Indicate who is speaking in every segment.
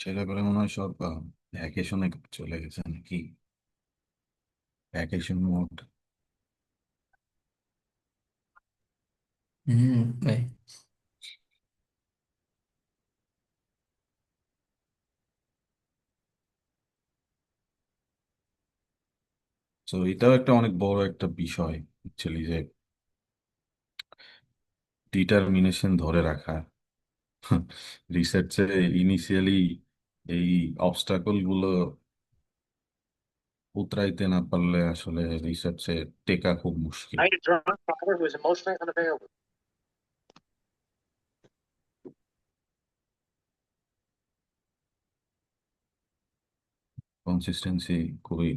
Speaker 1: ছেলেপেলে মনে হয় সব ভ্যাকেশনে চলে গেছে নাকি? Vacation mode.
Speaker 2: হুম, ভাই।
Speaker 1: তো এটাও একটা অনেক বড় একটা বিষয় অ্যাকচুয়ালি, যে ডিটারমিনেশন ধরে রাখা। রিসার্চে ইনিশিয়ালি এই অবস্টাকল গুলো উতরাইতে না পারলে আসলে রিসার্চে টেকা খুব মুশকিল।
Speaker 2: Find a drunk father who is emotionally unavailable.
Speaker 1: Consistency খুবই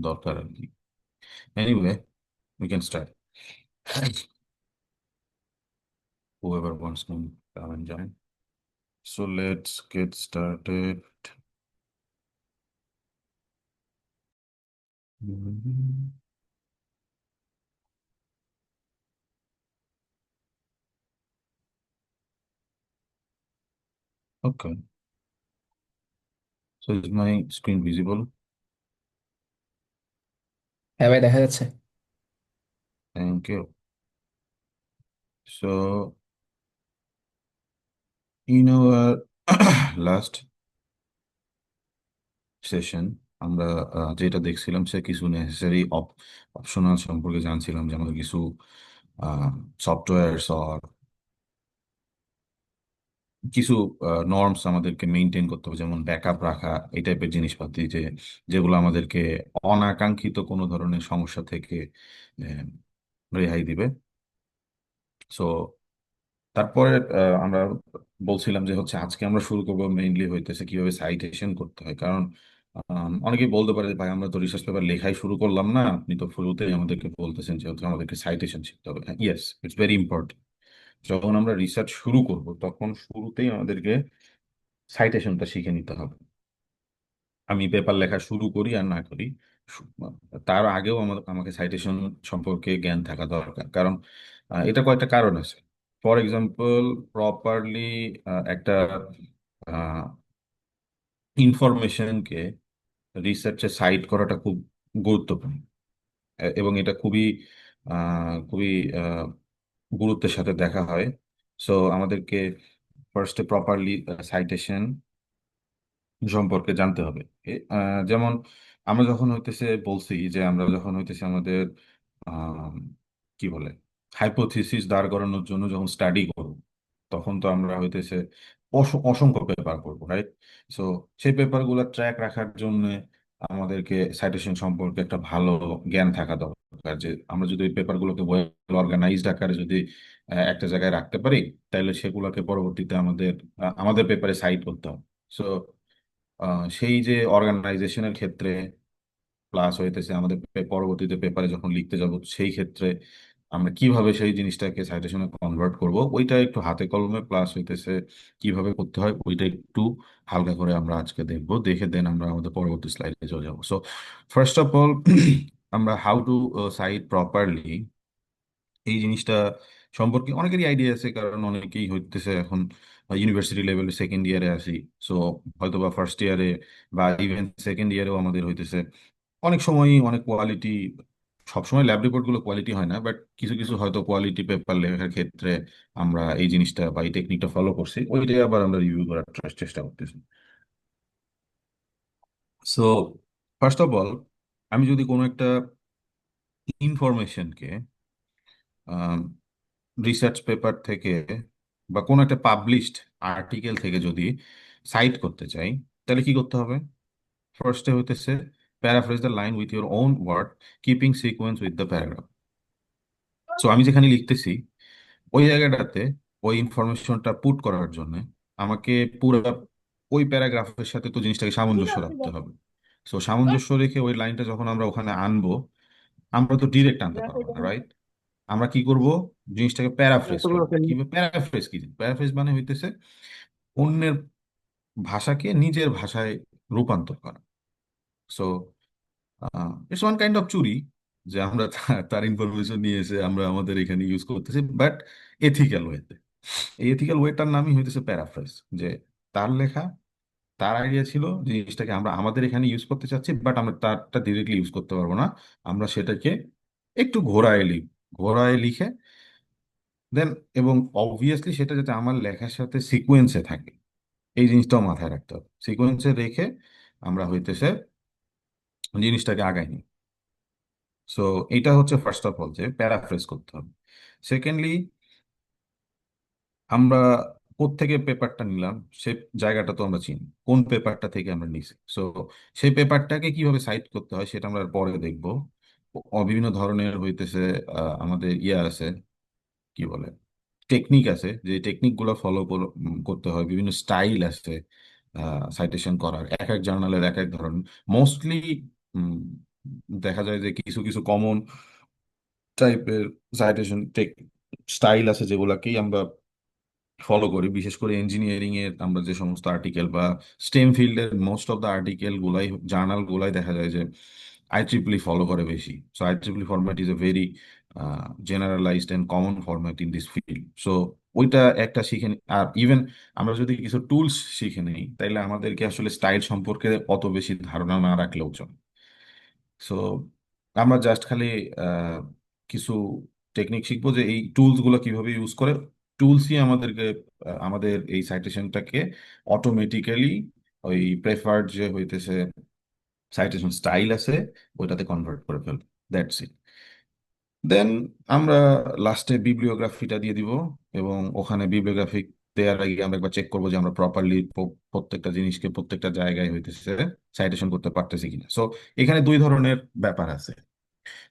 Speaker 1: দরকার আর কি। Anyway, we can start. Whoever wants to come and join. So let's get started. Mhm. Okay. So is my screen visible?
Speaker 2: হ্যাঁ ভাই, দেখা যাচ্ছে।
Speaker 1: Thank you. So in our last session আমরা যেটা দেখছিলাম সে কিছু নেসেসারি অপশনাল সম্পর্কে জানছিলাম, যেমন কিছু সফটওয়্যারস আর কিছু নর্মস আমাদেরকে মেনটেন করতে হবে, যেমন ব্যাকআপ রাখা, এই টাইপের জিনিসপাতি, যেগুলো আমাদেরকে অনাকাঙ্ক্ষিত কোনো ধরনের সমস্যা থেকে আহ, রেহাই দিবে। সো তারপরে আমরা বলছিলাম যে হচ্ছে আজকে আমরা শুরু করবো মেইনলি হইতেছে কিভাবে সাইটেশন করতে হয়, কারণ অনেকেই বলতে পারে যে ভাই আমরা তো রিসার্চ পেপার লেখাই শুরু করলাম না, আপনি তো শুরুতেই আমাদেরকে বলতেছেন যে হচ্ছে আমাদেরকে সাইটেশন শিখতে হবে। Yes, it's very important. যখন আমরা রিসার্চ শুরু করব তখন শুরুতেই আমাদেরকে সাইটেশনটা শিখে নিতে হবে। আমি পেপার লেখা শুরু করি আর না করি, শু- তার আগেও আমাকে সাইটেশন সম্পর্কে জ্ঞান থাকা দরকার, কারণ এটা কয়েকটা কারণ আছে। ফর এক্সাম্পল, প্রপারলি একটা ইনফরমেশনকে রিসার্চে সাইট করাটা খুব গুরুত্বপূর্ণ। এবং এটা খুবই আহ, গুরুত্বের সাথে দেখা হয়। সো আমাদেরকে ফার্স্টে প্রপারলি সাইটেশন সম্পর্কে জানতে হবে। যেমন আমরা যখন হইতেছে বলছি যে আমরা যখন হইতেছে আমাদের আম, কি বলে হাইপোথিসিস দাঁড় করানোর জন্য যখন স্টাডি করব, তখন তো আমরা হইতেছে অসংখ্য পেপার করবো, রাইট? সো সেই পেপারগুলো ট্র্যাক রাখার জন্য আমাদেরকে সাইটেশন সম্পর্কে একটা ভালো জ্ঞান থাকা দরকার, যে আমরা যদি ওই পেপারগুলোকে ওয়েল অর্গানাইজড আকারে যদি একটা জায়গায় রাখতে পারি, তাহলে সেগুলোকে পরবর্তীতে আমাদের পেপারে সাইট করতে হবে। সো সেই যে অর্গানাইজেশনের ক্ষেত্রে প্লাস হইতেছে আমাদের পরবর্তীতে পেপারে যখন লিখতে যাব সেই ক্ষেত্রে আমরা কিভাবে সেই জিনিসটাকে সাইটেশনে কনভার্ট করব, ওইটা একটু হাতে কলমে প্লাস হইতেছে কিভাবে করতে হয় ওইটা একটু হালকা করে আমরা আজকে দেখবো, দেখে দেন আমরা আমাদের পরবর্তী স্লাইডে চলে যাবো। সো ফার্স্ট অফ অল, আমরা হাউ টু সাইট প্রপারলি, এই জিনিসটা সম্পর্কে অনেকেরই আইডিয়া আছে, কারণ অনেকেই হইতেছে এখন ইউনিভার্সিটি লেভেলে সেকেন্ড ইয়ারে আসি। সো হয়তো বা ফার্স্ট ইয়ারে বা ইভেন সেকেন্ড ইয়ারেও আমাদের হইতেছে অনেক সময়ই অনেক কোয়ালিটি, সবসময় ল্যাব রিপোর্ট গুলো কোয়ালিটি হয় না, বাট কিছু কিছু হয়তো কোয়ালিটি পেপার লেখার ক্ষেত্রে আমরা এই জিনিসটা বা এই টেকনিকটা ফলো করছি, ওইটাই আবার আমরা রিভিউ করার চেষ্টা করতেছি। সো ফার্স্ট অফ অল, আমি যদি কোনো একটা ইনফরমেশনকে রিসার্চ পেপার থেকে বা কোনো একটা পাবলিশড আর্টিকেল থেকে যদি সাইট করতে চাই, তাহলে কি করতে হবে? ফার্স্টে হইতেছে paraphrase the line with your own word, keeping sequence with the paragraph. So আমি যেখানে লিখতেছি ওই জায়গাটাতে ওই ইনফরমেশনটা পুট করার জন্য আমাকে পুরো ওই প্যারাগ্রাফের সাথে তো জিনিসটাকে সামঞ্জস্য রাখতে হবে। সো সামঞ্জস্য রেখে ওই লাইনটা যখন আমরা ওখানে আনবো, আমরা তো ডিরেক্ট আনতে পারবো না, রাইট? আমরা কি করব? জিনিসটাকে প্যারাফ্রেজ করবো। কি প্যারাফ্রেজ? কি প্যারাফ্রেজ মানে হইতেছে অন্যের ভাষাকে নিজের ভাষায় রূপান্তর করা। So it's one kind of চুরি, যে আমরা তার ইনফরমেশন নিয়ে এসে আমরা আমাদের এখানে ইউজ করতেছি, বাট এথিক্যাল ওয়েতে। এই এথিক্যাল ওয়েটার নামই হইতেছে প্যারাফ্রেজ, যে তার লেখা তার আইডিয়া ছিল জিনিসটাকে আমরা আমাদের এখানে ইউজ করতে চাচ্ছি, বাট আমরা তারটা ডিরেক্টলি ইউজ করতে পারবো না। আমরা সেটাকে একটু ঘোরায় লিখে দেন, এবং অবভিয়াসলি সেটা যাতে আমার লেখার সাথে সিকোয়েন্সে থাকে, এই জিনিসটাও মাথায় রাখতে হবে। সিকোয়েন্সে রেখে আমরা হইতেছে জিনিসটাকে আগাই নিই। সো এটা হচ্ছে ফার্স্ট অফ অল যে প্যারাফ্রেজ করতে হবে। সেকেন্ডলি, আমরা কোত্থেকে পেপারটা নিলাম সে জায়গাটা তো আমরা চিনি, কোন পেপারটা থেকে আমরা নিছি। সো সেই পেপারটাকে কিভাবে সাইট করতে হয় সেটা আমরা পরে দেখবো। বিভিন্ন ধরনের হইতেছে আমাদের ইয়ে আছে, কি বলে, টেকনিক আছে, যে টেকনিক গুলো ফলো করতে হয়। বিভিন্ন স্টাইল আছে সাইটেশন করার, এক এক জার্নালের এক এক ধরনের। মোস্টলি দেখা যায় যে কিছু কিছু কমন টাইপের সাইটেশন স্টাইল আছে যেগুলাকেই আমরা ফলো করি। বিশেষ করে ইঞ্জিনিয়ারিং এর আমরা যে সমস্ত আর্টিকেল বা স্টেম ফিল্ডের মোস্ট অফ দ্য আর্টিকেল গুলাই, জার্নাল গুলাই দেখা যায় যে আইট্রিপলি ফলো করে বেশি। সো আইট্রিপলি format is a very generalised and common format in this field. সো ওইটা একটা শিখে আর ইভেন আমরা যদি কিছু টুলস শিখে নিই, তাইলে আমাদেরকে আসলে স্টাইল সম্পর্কে অত বেশি ধারণা না রাখলেও চলে। সো আমরা জাস্ট খালি আহ, কিছু টেকনিক শিখবো যে এই টুলস গুলো কিভাবে ইউজ করে। টুলসই আমাদেরকে আমাদের এই সাইটেশনটাকে অটোমেটিক্যালি ওই প্রেফার্ড যে হইতেছে সাইটেশন স্টাইল আছে ওইটাতে কনভার্ট করে ফেলবে। That's it. দেন আমরা লাস্টে বিব্লিওগ্রাফিটা দিয়ে দিব, এবং ওখানে বিব্লিওগ্রাফি দেওয়ার আগে আমরা একবার চেক করবো যে আমরা প্রপারলি প্রত্যেকটা জিনিসকে প্রত্যেকটা জায়গায় হইতেছে সাইটেশন করতে পারতেছি কিনা। সো এখানে দুই ধরনের ব্যাপার আছে।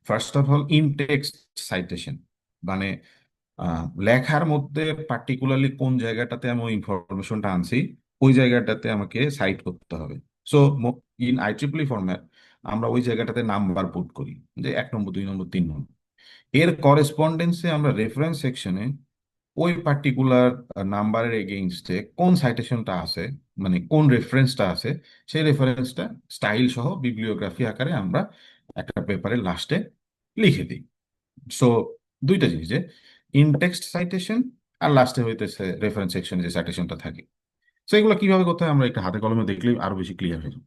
Speaker 1: First of all in text citation, মানে লেখার মধ্যে পার্টিকুলারলি কোন জায়গাটাতে আমি ওই ইনফরমেশনটা আনছি ওই জায়গাটাতে আমাকে সাইট করতে হবে। সো ইন আইট্রিপলি ফরম্যাট আমরা ওই জায়গাটাতে নাম্বার পুট করি, যে 1 নম্বর, 2 নম্বর, 3 নম্বর। এর করেসপন্ডেন্সে আমরা রেফারেন্স সেকশনে ওই পার্টিকুলার নাম্বারের এগেইনস্টে কোন সাইটেশনটা আছে, মানে কোন রেফারেন্সটা আছে, সেই রেফারেন্সটা স্টাইল সহ বিব্লিওগ্রাফি আকারে আমরা একটা পেপারের লাস্টে লিখে দিই। সো দুইটা জিনিস, যে ইনটেক্সট সাইটেশন আর লাস্টে হইতেছে রেফারেন্স সেকশনে যে সাইটেশনটা থাকে। সো এগুলো কিভাবে করতে হয় আমরা একটা হাতে কলমে দেখলে আরো বেশি ক্লিয়ার হয়ে যাবে।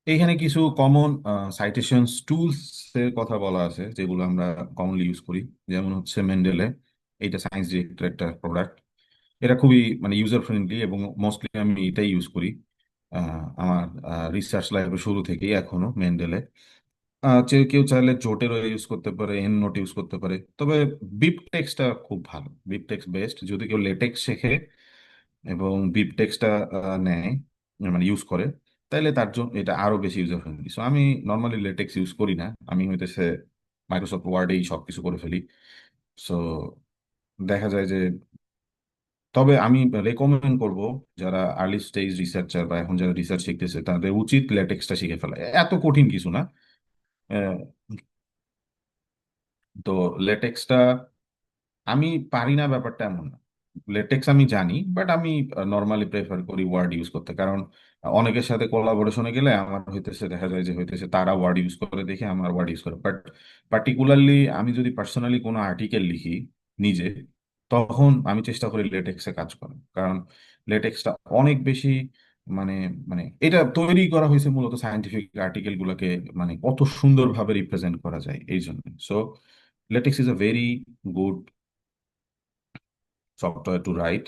Speaker 1: এইখানে কিছু কমন সাইটেশন টুলস এর কথা বলা আছে যেগুলো আমরা কমনলি ইউজ করি। যেমন হচ্ছে মেন্ডেলে, এটা সায়েন্স ডিরেক্টর একটা প্রোডাক্ট। এটা খুবই মানে ইউজার ফ্রেন্ডলি এবং মোস্টলি আমি এটাই ইউজ করি আমার রিসার্চ লাইফের শুরু থেকেই এখনো মেন্ডেলে। যে কেউ চাইলে জোটেরও ইউজ করতে পারে, এন নোট ইউজ করতে পারে, তবে বিবটেক্সটা খুব ভালো। বিবটেক্স বেস্ট যদি কেউ লেটেক্স শেখে এবং বিবটেক্সটা নেয়, মানে ইউজ করে, তাইলে তার জন্য এটা আরো বেশি ইউজার ফ্রেন্ডলি। সো আমি নর্মালি লেটেক্স ইউজ করি না, আমি হইতেছে মাইক্রোসফট ওয়ার্ডেই সব কিছু করে ফেলি। সো দেখা যায় যে, তবে আমি রেকমেন্ড করব যারা আর্লি স্টেজ রিসার্চার বা এখন যারা রিসার্চ শিখতেছে তাদের উচিত লেটেক্সটা শিখে ফেলা। এত কঠিন কিছু না। আহ, তো লেটেক্সটা আমি পারি না ব্যাপারটা এমন না। লেটেক্স আমি জানি, বাট আমি নর্মালি প্রেফার করি ওয়ার্ড ইউজ করতে। কারণ অনেকের সাথে কোলাবোরেশনে গেলে আমার হইতেছে দেখা যায় যে হইতেছে তারা ওয়ার্ড ইউজ করে দেখে আমার ওয়ার্ড ইউজ করে। বাট পার্টিকুলারলি আমি যদি পার্সোনালি কোনো আর্টিকেল লিখি নিজে, তখন আমি চেষ্টা করি লেটেক্সে কাজ করার। কারণ লেটেক্সটা অনেক বেশি মানে মানে এটা তৈরি করা হয়েছে মূলত সায়েন্টিফিক আর্টিকেল গুলোকে মানে কত সুন্দরভাবে রিপ্রেজেন্ট করা যায় এই জন্য। So LaTeX is a very good software to write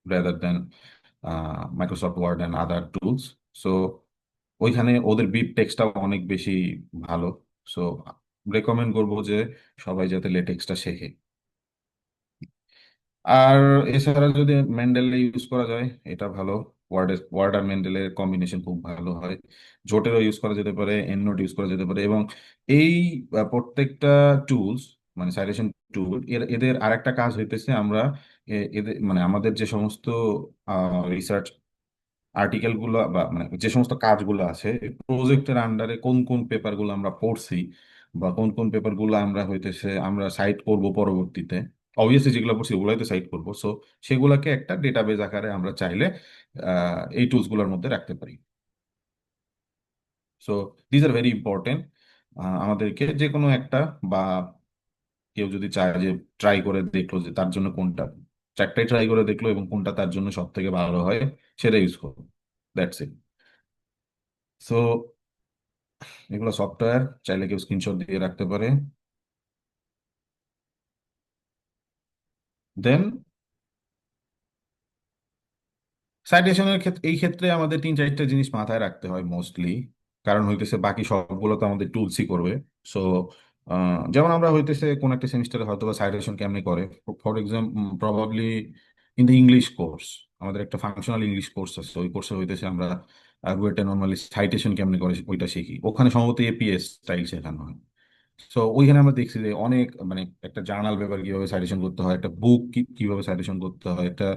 Speaker 1: rather than Microsoft Word and other tools. So ওইখানে ওদের বিট টেক্সটাও অনেক বেশি ভালো। সো রেকমেন্ড করবো যে সবাই যাতে লেটেক্সটা শেখে। আর এছাড়া যদি মেন্ডেলে ইউজ করা যায় এটা ভালো। ওয়ার্ড আর মেন্ডেলের কম্বিনেশন খুব ভালো হয়। জোটেরও ইউজ করা যেতে পারে, এন্ডনোট ইউজ করা যেতে পারে। এবং এই প্রত্যেকটা টুলস, মানে সাইটেশন টুল, এদের আরেকটা কাজ হইতেছে আমরা এদের মানে আমাদের যে সমস্ত রিসার্চ আর্টিকেল গুলো বা মানে যে সমস্ত কাজগুলো আছে প্রজেক্টের আন্ডারে কোন কোন পেপার গুলো আমরা পড়ছি বা কোন কোন পেপার গুলো আমরা হইতেছে আমরা সাইট করব পরবর্তীতে, অবভিয়াসলি যেগুলো পড়ছি ওগুলাই তো সাইট করবো। সো সেগুলোকে একটা ডেটাবেজ আকারে আমরা চাইলে এই টুলস গুলোর মধ্যে রাখতে পারি। So these are very important. আমাদেরকে যে কোনো একটা বা কেউ যদি চায় যে ট্রাই করে দেখলো যে তার জন্য কোনটা, চারটাই ট্রাই করে দেখলো এবং কোনটা তার জন্য সব থেকে ভালো হয় সেটা ইউজ করবো। That's it. সো এগুলো সফটওয়্যার, চাইলে কেউ স্ক্রিনশট দিয়ে রাখতে পারে। দেন সাইটেশনের ক্ষেত্রে, এই ক্ষেত্রে আমাদের তিন চারটা জিনিস মাথায় রাখতে হয় মোস্টলি। কারণ হইতেছে বাকি সবগুলো তো আমাদের টুলসই করবে। সো যেমন আমরা হইতেছে কোন একটা সেমিস্টারে হয়তো বা সাইটেশন কেমনে করে, for example probably in the English course, আমাদের একটা ফাংশনাল ইংলিশ কোর্স আছে, ওই কোর্সে হইতেছে আমরা বুয়েটে নর্মালি সাইটেশন কেমনে করে ওইটা শিখি। ওখানে সম্ভবত এপিএস স্টাইল শেখানো হয়। সো ওইখানে আমরা দেখছি যে অনেক মানে একটা জার্নাল পেপার কিভাবে সাইটেশন করতে হয়, একটা বুক কিভাবে সাইটেশন করতে হয়, একটা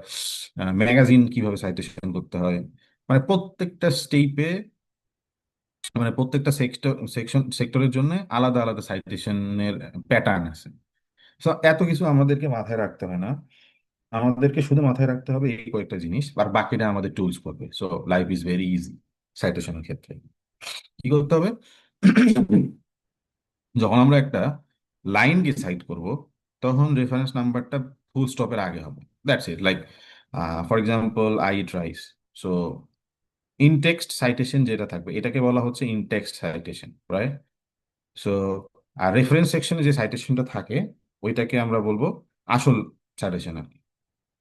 Speaker 1: ম্যাগাজিন কিভাবে সাইটেশন করতে হয়, মানে প্রত্যেকটা স্টেপে, মানে প্রত্যেকটা সেক্টরের জন্য আলাদা আলাদা সাইটেশনের প্যাটার্ন আছে। সো এত কিছু আমাদেরকে মাথায় রাখতে হয় না, আমাদেরকে শুধু মাথায় রাখতে হবে এই কয়েকটা জিনিস, আর বাকিটা আমাদের টুলস করবে। So life is very easy সাইটেশনের ক্ষেত্রে। কি করতে হবে? যখন আমরা একটা লাইনকে সাইট করব, তখন রেফারেন্স নাম্বারটা ফুল স্টপের আগে হবে। That's it. Like for example I eat rice. So in text citation যেটা থাকবে এটাকে বলা হচ্ছে ইনটেক্সট সাইটেশন, রাইট? সো আর রেফারেন্স সেকশনে যে সাইটেশনটা থাকে ওইটাকে আমরা বলবো আসল সাইটেশন আর কি,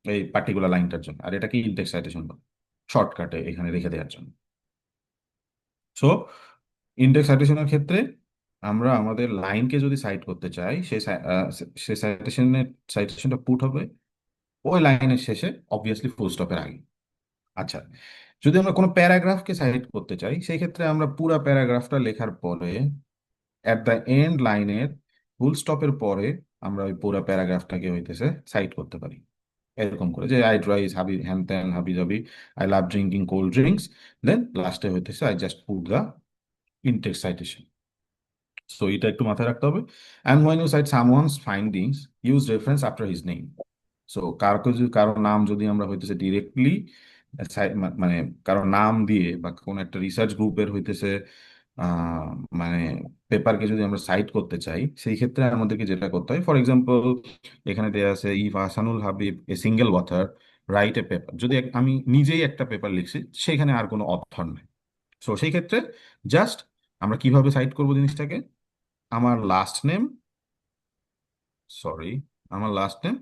Speaker 1: এই পার্টিকুলার লাইনটার জন্য। আর এটাকে ইনটেক্সট সাইটেশন বলে, শর্টকাটে এখানে রেখে দেওয়ার জন্য। সো ইন্ডেক্স সাইটেশনের ক্ষেত্রে আমরা আমাদের লাইনকে যদি সাইট করতে চাই, সেই সাইটেশনটা পুট হবে ওই লাইনের শেষে, অবভিয়াসলি ফুল স্টপের আগে। আচ্ছা, যদি আমরা কোনো প্যারাগ্রাফকে সাইট করতে চাই, সেই ক্ষেত্রে আমরা পুরো প্যারাগ্রাফটা লেখার পরে অ্যাট দ্য এন্ড লাইনের ফুল স্টপের পরে আমরা ওই পুরো প্যারাগ্রাফটাকে হইতেছে সাইট করতে পারি। এরকম করে যে আই রাইস হাবি হ্যান ত্যান হাবি জাবি, I love drinking cold drinks, then লাস্টে হইতেছে I just put the in text citation. So এটা একটু মাথায় রাখতে হবে। And when you cite someone's findings, use reference after his name. So কারো নাম যদি আমরা হইতেছে ডিরেক্টলি মানে কারো নাম দিয়ে বা কোন একটা রিসার্চ গ্রুপের হইতেছে আহ, মানে পেপারকে যদি আমরা সাইট করতে চাই, সেই ক্ষেত্রে আমাদেরকে যেটা করতে হয়, ফর এক্সাম্পল এখানে দেয়া আছে if Ahsanul Habib a single author write a paper, যদি আমি নিজেই একটা পেপার লিখছি, সেখানে আর কোনো অথর নেই। সো সেই ক্ষেত্রে জাস্ট আমরা কিভাবে সাইট করবো জিনিসটাকে, আমার লাস্ট নেম, সরি, আমার last name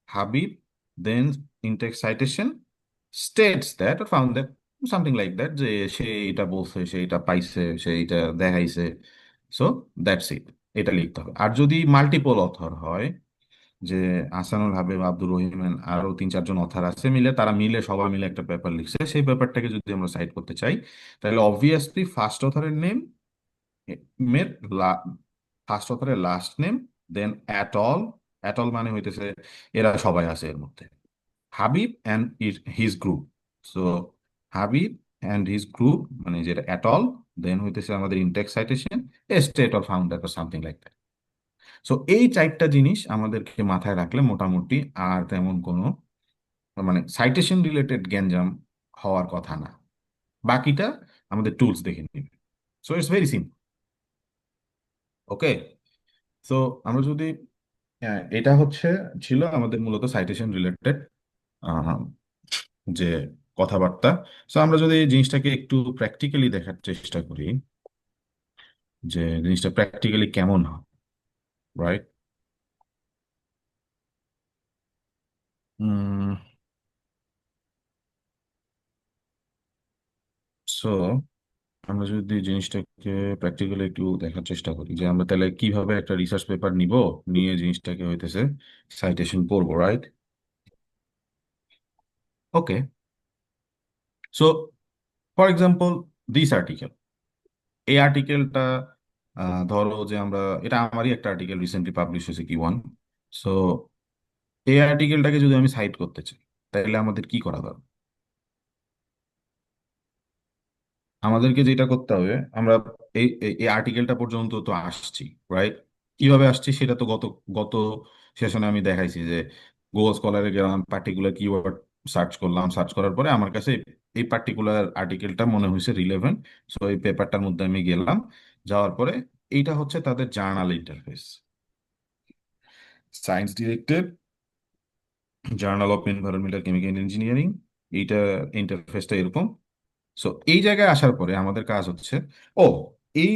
Speaker 1: Habib, then in text citation states that or found that, something like that, যে সে এটা বলছে, সে এটা পাইছে, সে এটা দেখাইছে। সো দ্যাটস ইট, এটা লিখতে হবে। আর যদি মাল্টিপল অথর হয়, যে আহসানুল হাবিব, আব্দুর রহিমান, আরো তিন চারজন অথার আছে মিলে, তারা মিলে সবাই মিলে একটা পেপার লিখছে, সেই পেপারটাকে যদি আমরা সাইট করতে চাই, তাহলে অবভিয়াসলি ফার্স্ট অথরের নেম, মের ফার্স্ট অথরের last name, then et al. Et al মানে হইতেছে এরা সবাই আছে এর মধ্যে, Habib and his group. So Habib and his group মানে যেটা অ্যাট অল, দেন হইতেছে আমাদের in text citation, state or founder বা সামথিং লাইক দ্যাট। সো এই চারটা জিনিস আমাদেরকে মাথায় রাখলে মোটামুটি আর তেমন কোনো মানে সাইটেশন রিলেটেড গ্যাঞ্জাম হওয়ার কথা না। বাকিটা আমাদের টুলস দেখে নিবে। So it's very simple. Okay. So আমরা যদি, হ্যাঁ, এটা হচ্ছে ছিল আমাদের মূলত সাইটেশন রিলেটেড যে কথাবার্তা। সো আমরা যদি এই জিনিসটাকে একটু প্র্যাকটিক্যালি দেখার চেষ্টা করি, যে জিনিসটা প্র্যাকটিক্যালি কেমন হয়, রাইট? সো আমরা যদি জিনিসটাকে প্র্যাকটিক্যালি একটু দেখার চেষ্টা করি, যে আমরা তাহলে কিভাবে একটা রিসার্চ পেপার নিব, নিয়ে জিনিসটাকে হইতেছে সাইটেশন করবো, right? Okay. So for example this article, এই আর্টিকেলটা ধরো যে আমরা, এটা আমারই একটা আর্টিকেল রিসেন্টলি পাবলিশ হয়েছে কি ওয়ান। সো এই আর্টিকেলটাকে যদি আমি সাইট করতে চাই, তাহলে আমাদের কি করা দরকার? আমাদেরকে যেটা করতে হবে, আমরা এই এই আর্টিকেলটা পর্যন্ত তো আসছি, রাইট? কিভাবে আসছি সেটা তো গত গত সেশনে আমি দেখাইছি, যে গুগল স্কলারে গেলাম, পার্টিকুলার কিওয়ার্ড সার্চ করলাম, সার্চ করার পরে আমার কাছে এই পার্টিকুলার আর্টিকেলটা মনে হয়েছে রিলেভেন্ট। সো এই পেপারটার মধ্যে আমি গেলাম, যাওয়ার পরে এইটা হচ্ছে তাদের journal interface. Science directed, journal of environmental chemical engineering, এইটা ইন্টারফেসটা এরকম। সো এই জায়গায় আসার পরে আমাদের কাজ হচ্ছে, ও এই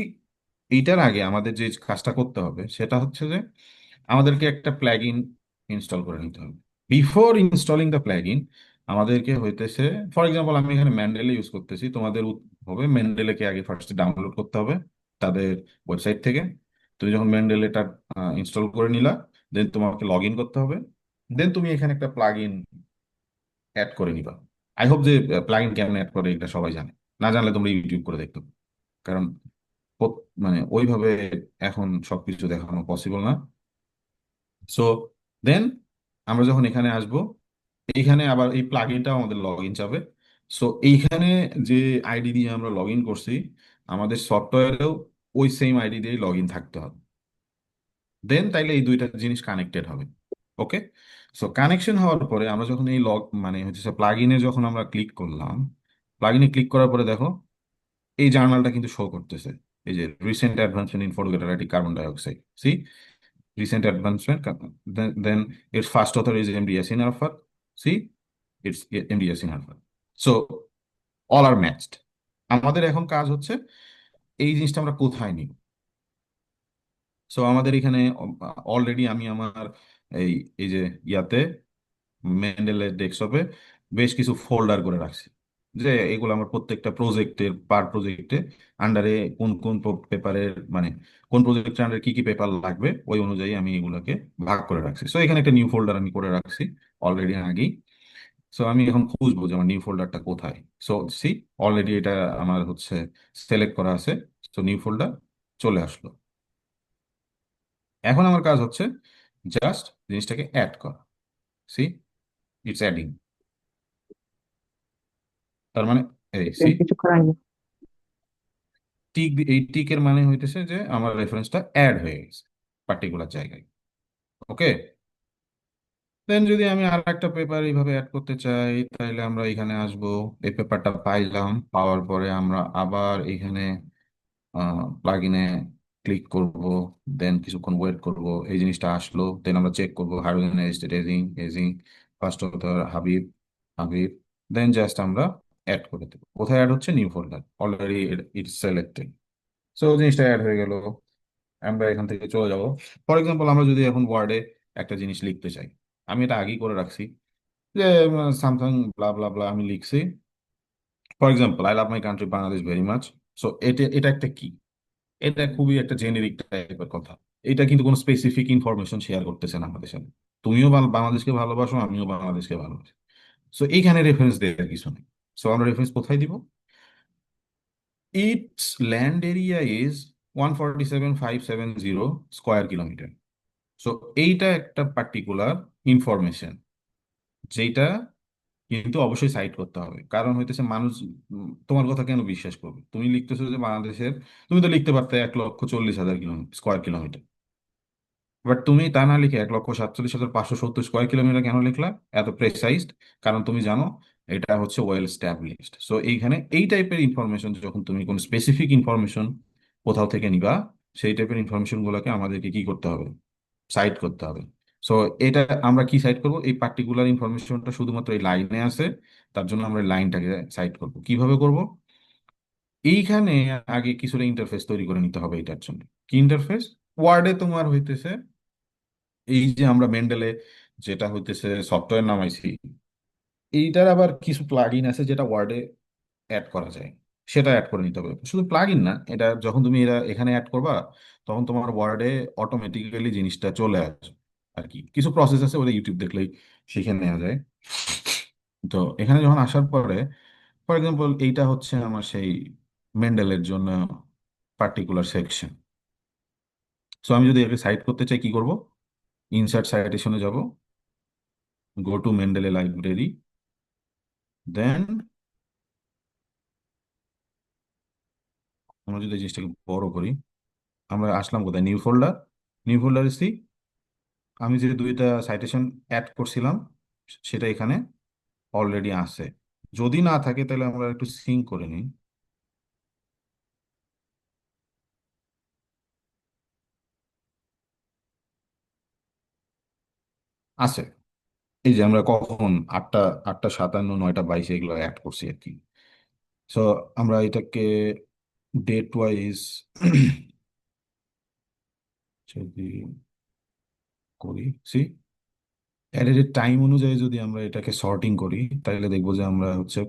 Speaker 1: এইটার আগে আমাদের যে কাজটা করতে হবে সেটা হচ্ছে যে আমাদেরকে একটা প্ল্যাগইন ইনস্টল করে নিতে হবে। বিফোর ইনস্টলিং দ্য প্ল্যাগইন আমাদেরকে হইতেছে, ফর এক্সাম্পল আমি এখানে ম্যান্ডেলে ইউজ করতেছি, তোমাদের হবে ম্যান্ডেলেকে আগে ফার্স্টে ডাউনলোড করতে হবে তাদের ওয়েবসাইট থেকে। তুমি যখন ম্যান্ডেলেটা ইনস্টল করে নিলা, দেন তোমাকে লগ ইন করতে হবে। দেন তুমি এখানে একটা প্লাগইন অ্যাড করে নিবা। আই হোপ যে প্লাগইন কেমন অ্যাড করে এটা সবাই জানে। না জানলে তোমরা ইউটিউব করে দেখতে পারো। কারণ মানে ওইভাবে এখন সবকিছু দেখানো পসিবল না। সো দেন আমরা যখন এখানে আসব, এইখানে আবার এই প্লাগইনটাও আমাদের লগ ইন যাবে। সো এইখানে যে আইডি দিয়ে আমরা লগ ইন করছি, আমাদের সফটওয়্যারেও ওই সেম আইডি দিয়ে লগ ইন থাকতে হবে। দেন তাইলে এই দুইটা জিনিস কানেক্টেড হবে। ওকে। সো কানেকশন হওয়ার পরে আমরা যখন এই মানে হচ্ছে প্লাগ ইনে যখন আমরা ক্লিক করলাম, প্লাগ ইনে ক্লিক করার পরে দেখো এই জার্নালটা কিন্তু শো করতেছে। এই যে recent advancement in photography carbon dioxide, see recent advancement. Then its first author is MD Yasin Arafat. See, it's MD Yasin Arafat. So all are matched. আমাদের এখন কাজ হচ্ছে এই জিনিসটা আমরা কোথায় নিব। সো আমাদের এখানে অলরেডি আমি আমার এই এই যে ইয়াতে মেন্ডেলের ডেস্কটপে বেশ কিছু ফোল্ডার করে রাখছি, যে এগুলো আমার প্রত্যেকটা প্রজেক্টের পার প্রজেক্টে আন্ডারে কোন কোন পেপারের মানে কোন প্রজেক্টের আন্ডারে কি কি পেপার লাগবে ওই অনুযায়ী আমি এগুলোকে ভাগ করে রাখছি। সো এখানে একটা নিউ ফোল্ডার আমি করে রাখছি অলরেডি আগেই। সো আমি এখন খুঁজবো যে আমার নিউ ফোল্ডারটা কোথায়। সো সি অলরেডি এটা আমার হচ্ছে সিলেক্ট করা আছে। তো নিউ ফোল্ডার চলে আসলো। এখন আমার কাজ হচ্ছে জাস্ট জিনিসটাকে অ্যাড করা। See, it's adding. তার মানে এই সি
Speaker 2: কিছু করার নেই।
Speaker 1: টিক, এই টিকের মানে হইতেছে যে আমার রেফারেন্সটা অ্যাড হয়ে গেছে পার্টিকুলার জায়গায়। ওকে। দেন যদি আমি আর একটা পেপার এইভাবে অ্যাড করতে চাই, তাহলে আমরা এখানে আসবো। এই পেপারটা পাইলাম, পাওয়ার পরে আমরা আবার এখানে প্লাগ ইনে ক্লিক করব। দেন কিছুক্ষণ ওয়েট করব, এই জিনিসটা আসলো। দেন আমরা চেক করবো hydrogen estate ageing ageing, first author Habib Habib. Then just আমরা অ্যাড করে দেবো। কোথায় অ্যাড হচ্ছে? New folder, already it's selected. So জিনিসটা অ্যাড হয়ে গেল। আমরা এখান থেকে চলে যাব। ফর এক্সাম্পল আমরা যদি এখন ওয়ার্ডে একটা জিনিস লিখতে চাই, আমি এটা আগেই করে রাখছি যে সামথিং ব্লা ব্লা ব্লা আমি লিখছি। For example I love my country Bangladesh very much. So এটা এটা একটা কি, এটা খুবই একটা জেনেরিক টাইপের কথা। এটা কিন্তু কোনো স্পেসিফিক ইনফরমেশন শেয়ার করতেছে না আমাদের সাথে। তুমিও বাংলাদেশকে ভালোবাসো, আমিও বাংলাদেশকে ভালোবাসি। সো এইখানে রেফারেন্স দেওয়ার কিছু নেই। সো আমরা রেফারেন্স কোথায় দিব? It's land area is 147,570 square kilometre. So এইটা একটা পার্টিকুলার ইনফরমেশন, যেটা কিন্তু অবশ্যই সাইট করতে হবে। কারণ হইতেছে মানুষ তোমার কথা কেন বিশ্বাস করবে? তুমি লিখতেছো যে বাংলাদেশের, তুমি তো লিখতে পারতে 1,40,000 স্কোয়ার কিলোমিটার। বাট তুমি তা না লিখে 1,47,570 স্কোয়ার কিলোমিটার কেন লিখলা এত প্রেসাইজড? কারণ তুমি জানো এটা হচ্ছে ওয়েল স্ট্যাবলিশড। সো এইখানে এই টাইপের ইনফরমেশন, যখন তুমি কোন স্পেসিফিক ইনফরমেশন কোথাও থেকে নিবা, সেই টাইপের ইনফরমেশন গুলোকে আমাদেরকে কি করতে হবে? সাইট করতে হবে। সো এটা আমরা কি সাইট করব? এই পার্টিকুলার ইনফরমেশনটা শুধুমাত্র এই লাইনে আছে, তার জন্য আমরা লাইনটাকে সাইট করব। কিভাবে করব? এইখানে আগে কিছুটা ইন্টারফেস তৈরি করে নিতে হবে এটার জন্য। কি ইন্টারফেস? ওয়ার্ডে তোমার হইতেছে এই যে আমরা মেন্ডেলে যেটা হইতেছে সফটওয়্যার নামাইছি, এইটার আবার কিছু প্লাগ ইন আছে যেটা ওয়ার্ডে অ্যাড করা যায়। সেটা অ্যাড করে নিতে হবে। শুধু প্লাগ ইন না, এটা যখন তুমি এরা এখানে অ্যাড করবা, তখন তোমার ওয়ার্ডে অটোমেটিক্যালি জিনিসটা চলে আসবে। আর কি কিছু প্রসেস আছে, ওটা ইউটিউব দেখলেই শিখে নেওয়া যায়। তো এখানে যখন আসার পরে, ফর এক্সাম্পল এইটা হচ্ছে আমার সেই মেন্ডেলের জন্য পার্টিকুলার সেকশন। সো আমি যদি একে সাইট করতে চাই কি করব? ইনসার্ট সাইটেশনে যাব, গো টু মেন্ডেলে লাইব্রেরি। দেন আমরা যদি এই জিনিসটাকে বড় করি, আমরা আসলাম কোথায়? New folder. New folder see, আমি যে দুইটা সাইটেশন অ্যাড করছিলাম সেটা এখানে অলরেডি আছে। যদি না থাকে তাহলে আমরা একটু সিঙ্ক করে নিই। আছে। এই যে আমরা কখন 8টা 57 9টা 22 এগুলো অ্যাড করছি আর কি। সো আমরা এটাকে ডেট ওয়াইজ যদি করি, সি অ্যাডেড টাইম অনুযায়ী যদি আমরা এটাকে সর্টিং করি, তাহলে দেখবো যে আমরা হচ্ছে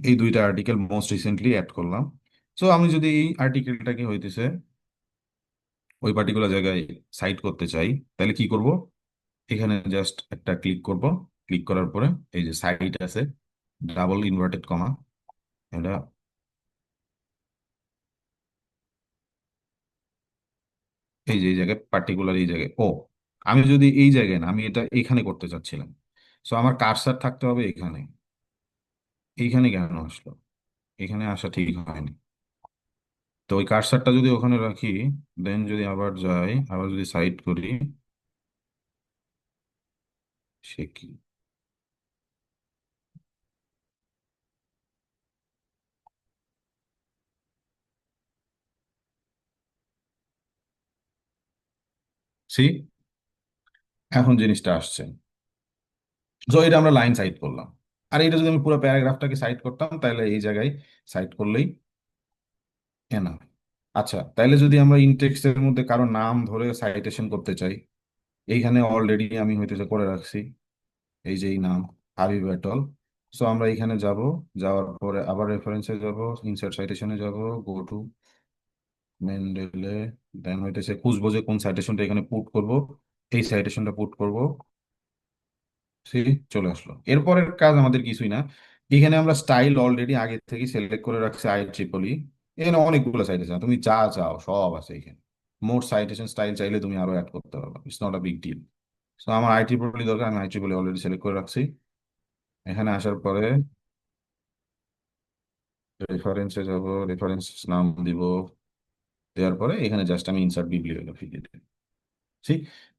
Speaker 1: এই দুইটা আর্টিকেল মোস্ট রিসেন্টলি অ্যাড করলাম। সো আমি যদি এই আর্টিকেলটাকে হইতেছে ওই পার্টিকুলার জায়গায় সাইট করতে চাই, তাহলে কি করব? এখানে জাস্ট একটা ক্লিক করব। ক্লিক করার পরে এই যে সাইট আছে, ডাবল ইনভার্টেড কমা, এটা এই যে এই জায়গায় পার্টিকুলার এই জায়গায়, ও আমি যদি এই জায়গায় না, আমি এটা এখানে করতে চাচ্ছিলাম। সো আমার কার্সার থাকতে হবে এখানে। এইখানে কেন আসলো? এখানে আসা ঠিক হয়নি। তো ওই কার্সারটা যদি ওখানে রাখি, দেন যদি আবার যাই, আবার যদি সাইড করি, সে কি? সি এখন জিনিসটা আসছে। তো এটা আমরা লাইন সাইড করলাম। আর এটা যদি আমি পুরো প্যারাগ্রাফটাকে সাইড করতাম, তাহলে এই জায়গায় সাইড করলেই না। আচ্ছা, তাহলে যদি আমরা ইনটেক্সটের মধ্যে কারো নাম ধরে সাইটেশন করতে চাই, এইখানে অলরেডি আমি হইতেছে করে রাখছি এই যে এই নাম, হাবিব এটল। সো আমরা এখানে যাব, যাওয়ার পরে আবার রেফারেন্সে যাব, ইনসার্ট সাইটেশনে যাব, গো টু মেন্ডেলে, দেন হইতেছে খুঁজবো যে কোন সাইটেশনটা এখানে পুট করব, এই সাইটেশনটা পুট করব। সেই চলে আসলো। এরপরের কাজ আমাদের কিছুই না। এখানে আমরা স্টাইল অলরেডি আগে থেকে সিলেক্ট করে রাখছি আই ট্রিপলি। এখানে অনেকগুলো সাইটেশন, তুমি যা চাও সব আছে এখানে। মোর সাইটেশন স্টাইল চাইলে তুমি আরো অ্যাড করতে পারবে, it's not a big deal. তো আমার আই ট্রিপলি দরকার, আমি আই ট্রিপলি অলরেডি সিলেক্ট করে রাখছি। এখানে আসার পরে রেফারেন্সে যাব, রেফারেন্স নাম দিব, দেওয়ার পরে এখানে জাস্ট আমি ইনসার্ট বিবলিওগ্রাফি দিয়ে দিচ্ছি।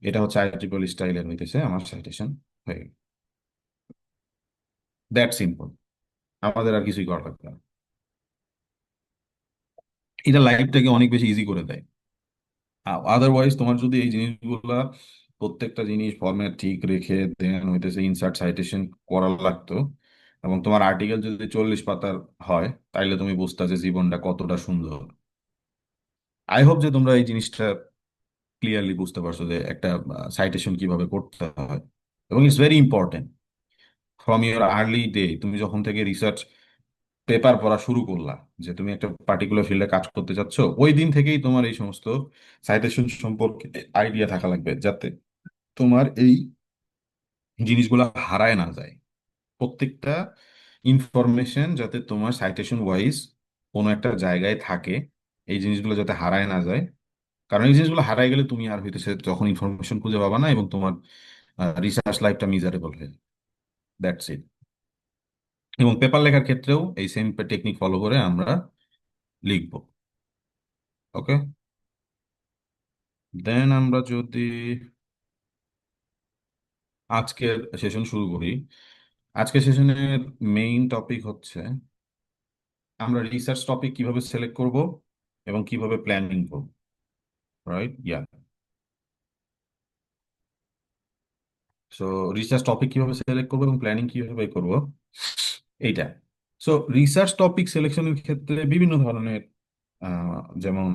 Speaker 1: এটা হচ্ছে আই ট্রিপলি স্টাইলের হইতেছে আমার সাইটেশন হয়ে গেল। দ্যাট সিম্পল, আমাদের আর কিছুই করা লাগবে না। এটা লাইফটাকে অনেক বেশি ইজি করে দেয়। আদারওয়াইজ তোমার যদি এই জিনিসগুলা প্রত্যেকটা জিনিস ফরম্যাট ঠিক রেখে দেন হইতেছে ইনসার্ট সাইটেশন করা লাগতো, এবং তোমার আর্টিকেল যদি 40 পাতার হয়, তাইলে তুমি বুঝতা যে জীবনটা কতটা সুন্দর। আই হোপ যে তোমরা এই জিনিসটা ক্লিয়ারলি বুঝতে পারছো যে একটা সাইটেশন কিভাবে করতে হয়। এবং it's very important from your early day, তুমি যখন থেকে রিসার্চ পেপার পড়া শুরু করলা, যে তুমি একটা পার্টিকুলার ফিল্ডে কাজ করতে চাচ্ছ, ওই দিন থেকেই তোমার এই সমস্ত সাইটেশন সম্পর্কে আইডিয়া থাকা লাগবে, যাতে তোমার এই জিনিসগুলো হারায় না যায়। প্রত্যেকটা ইনফরমেশন যাতে তোমার সাইটেশন ওয়াইজ কোনো একটা জায়গায় থাকে, এই জিনিসগুলো যাতে হারায় না যায়। কারণ এই জিনিসগুলো হারায় গেলে তুমি আর হইতেছে তখন ইনফরমেশন খুঁজে পাবা না, এবং তোমার রিসার্চ লাইফটা মিজারেবল হয়ে যাবে। That's it. এবং পেপার লেখার ক্ষেত্রেও এই সেম টেকনিক ফলো করে আমরা লিখবো। ওকে, দেন আমরা যদি আজকের সেশন শুরু করি। আজকের সেশনের মেইন টপিক হচ্ছে আমরা রিসার্চ টপিক কিভাবে সিলেক্ট করব এবং কিভাবে প্ল্যানিং করব। রাইট, ইয়া। সো রিসার্চ টপিক কিভাবে সিলেক্ট করবো এবং প্ল্যানিং কিভাবে করব, এইটা। সো রিসার্চ টপিক সিলেকশনের ক্ষেত্রে বিভিন্ন ধরনের যেমন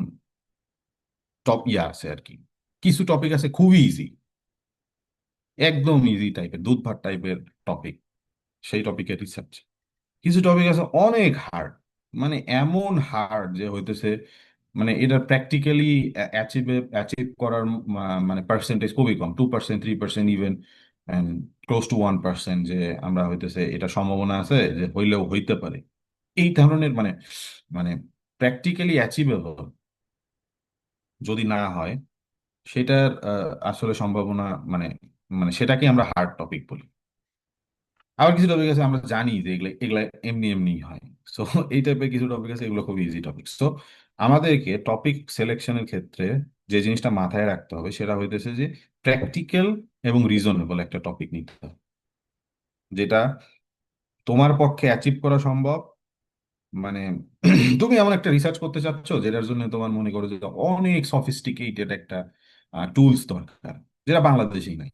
Speaker 1: টপ ইয়া আছে আর কি। কিছু টপিক আছে খুবই ইজি, একদম ইজি টাইপের, দুধ ভাত টাইপের টপিক, সেই টপিকের রিসার্চ। কিছু টপিক আছে অনেক হার্ড, মানে এমন হার্ড যে হইতেছে মানে এটা প্র্যাকটিক্যালি অ্যাচিভ করার মানে পার্সেন্টেজ খুবই কম, 2%, 3% ইভেন, ক্লোজ টু 1%, যে আমরা হইতেছে এটা সম্ভাবনা আছে যে হইলেও হইতে পারে। এই ধরনের মানে মানে প্র্যাকটিক্যালি অ্যাচিভেবল যদি না হয়, সেটার আসলে সম্ভাবনা মানে মানে সেটাকে আমরা হার্ড টপিক বলি। আবার কিছু টপিক আছে আমরা জানি যে এগুলো এগুলা এমনি এমনি হয়। সো এই টাইপের কিছু টপিক আছে, এগুলো খুব ইজি টপিক। তো আমাদেরকে টপিক সিলেকশনের ক্ষেত্রে যে জিনিসটা মাথায় রাখতে হবে সেটা হইতেছে যে প্র্যাকটিক্যাল এবং রিজনেবল একটা টপিক নিতে হবে, যেটা তোমার পক্ষে অ্যাচিভ করা সম্ভব। মানে তুমি এমন একটা রিসার্চ করতে চাচ্ছ যেটার জন্য তোমার মনে করো যে অনেক সফিস্টিকেটেড একটা টুলস দরকার, যেটা বাংলাদেশেই নাই।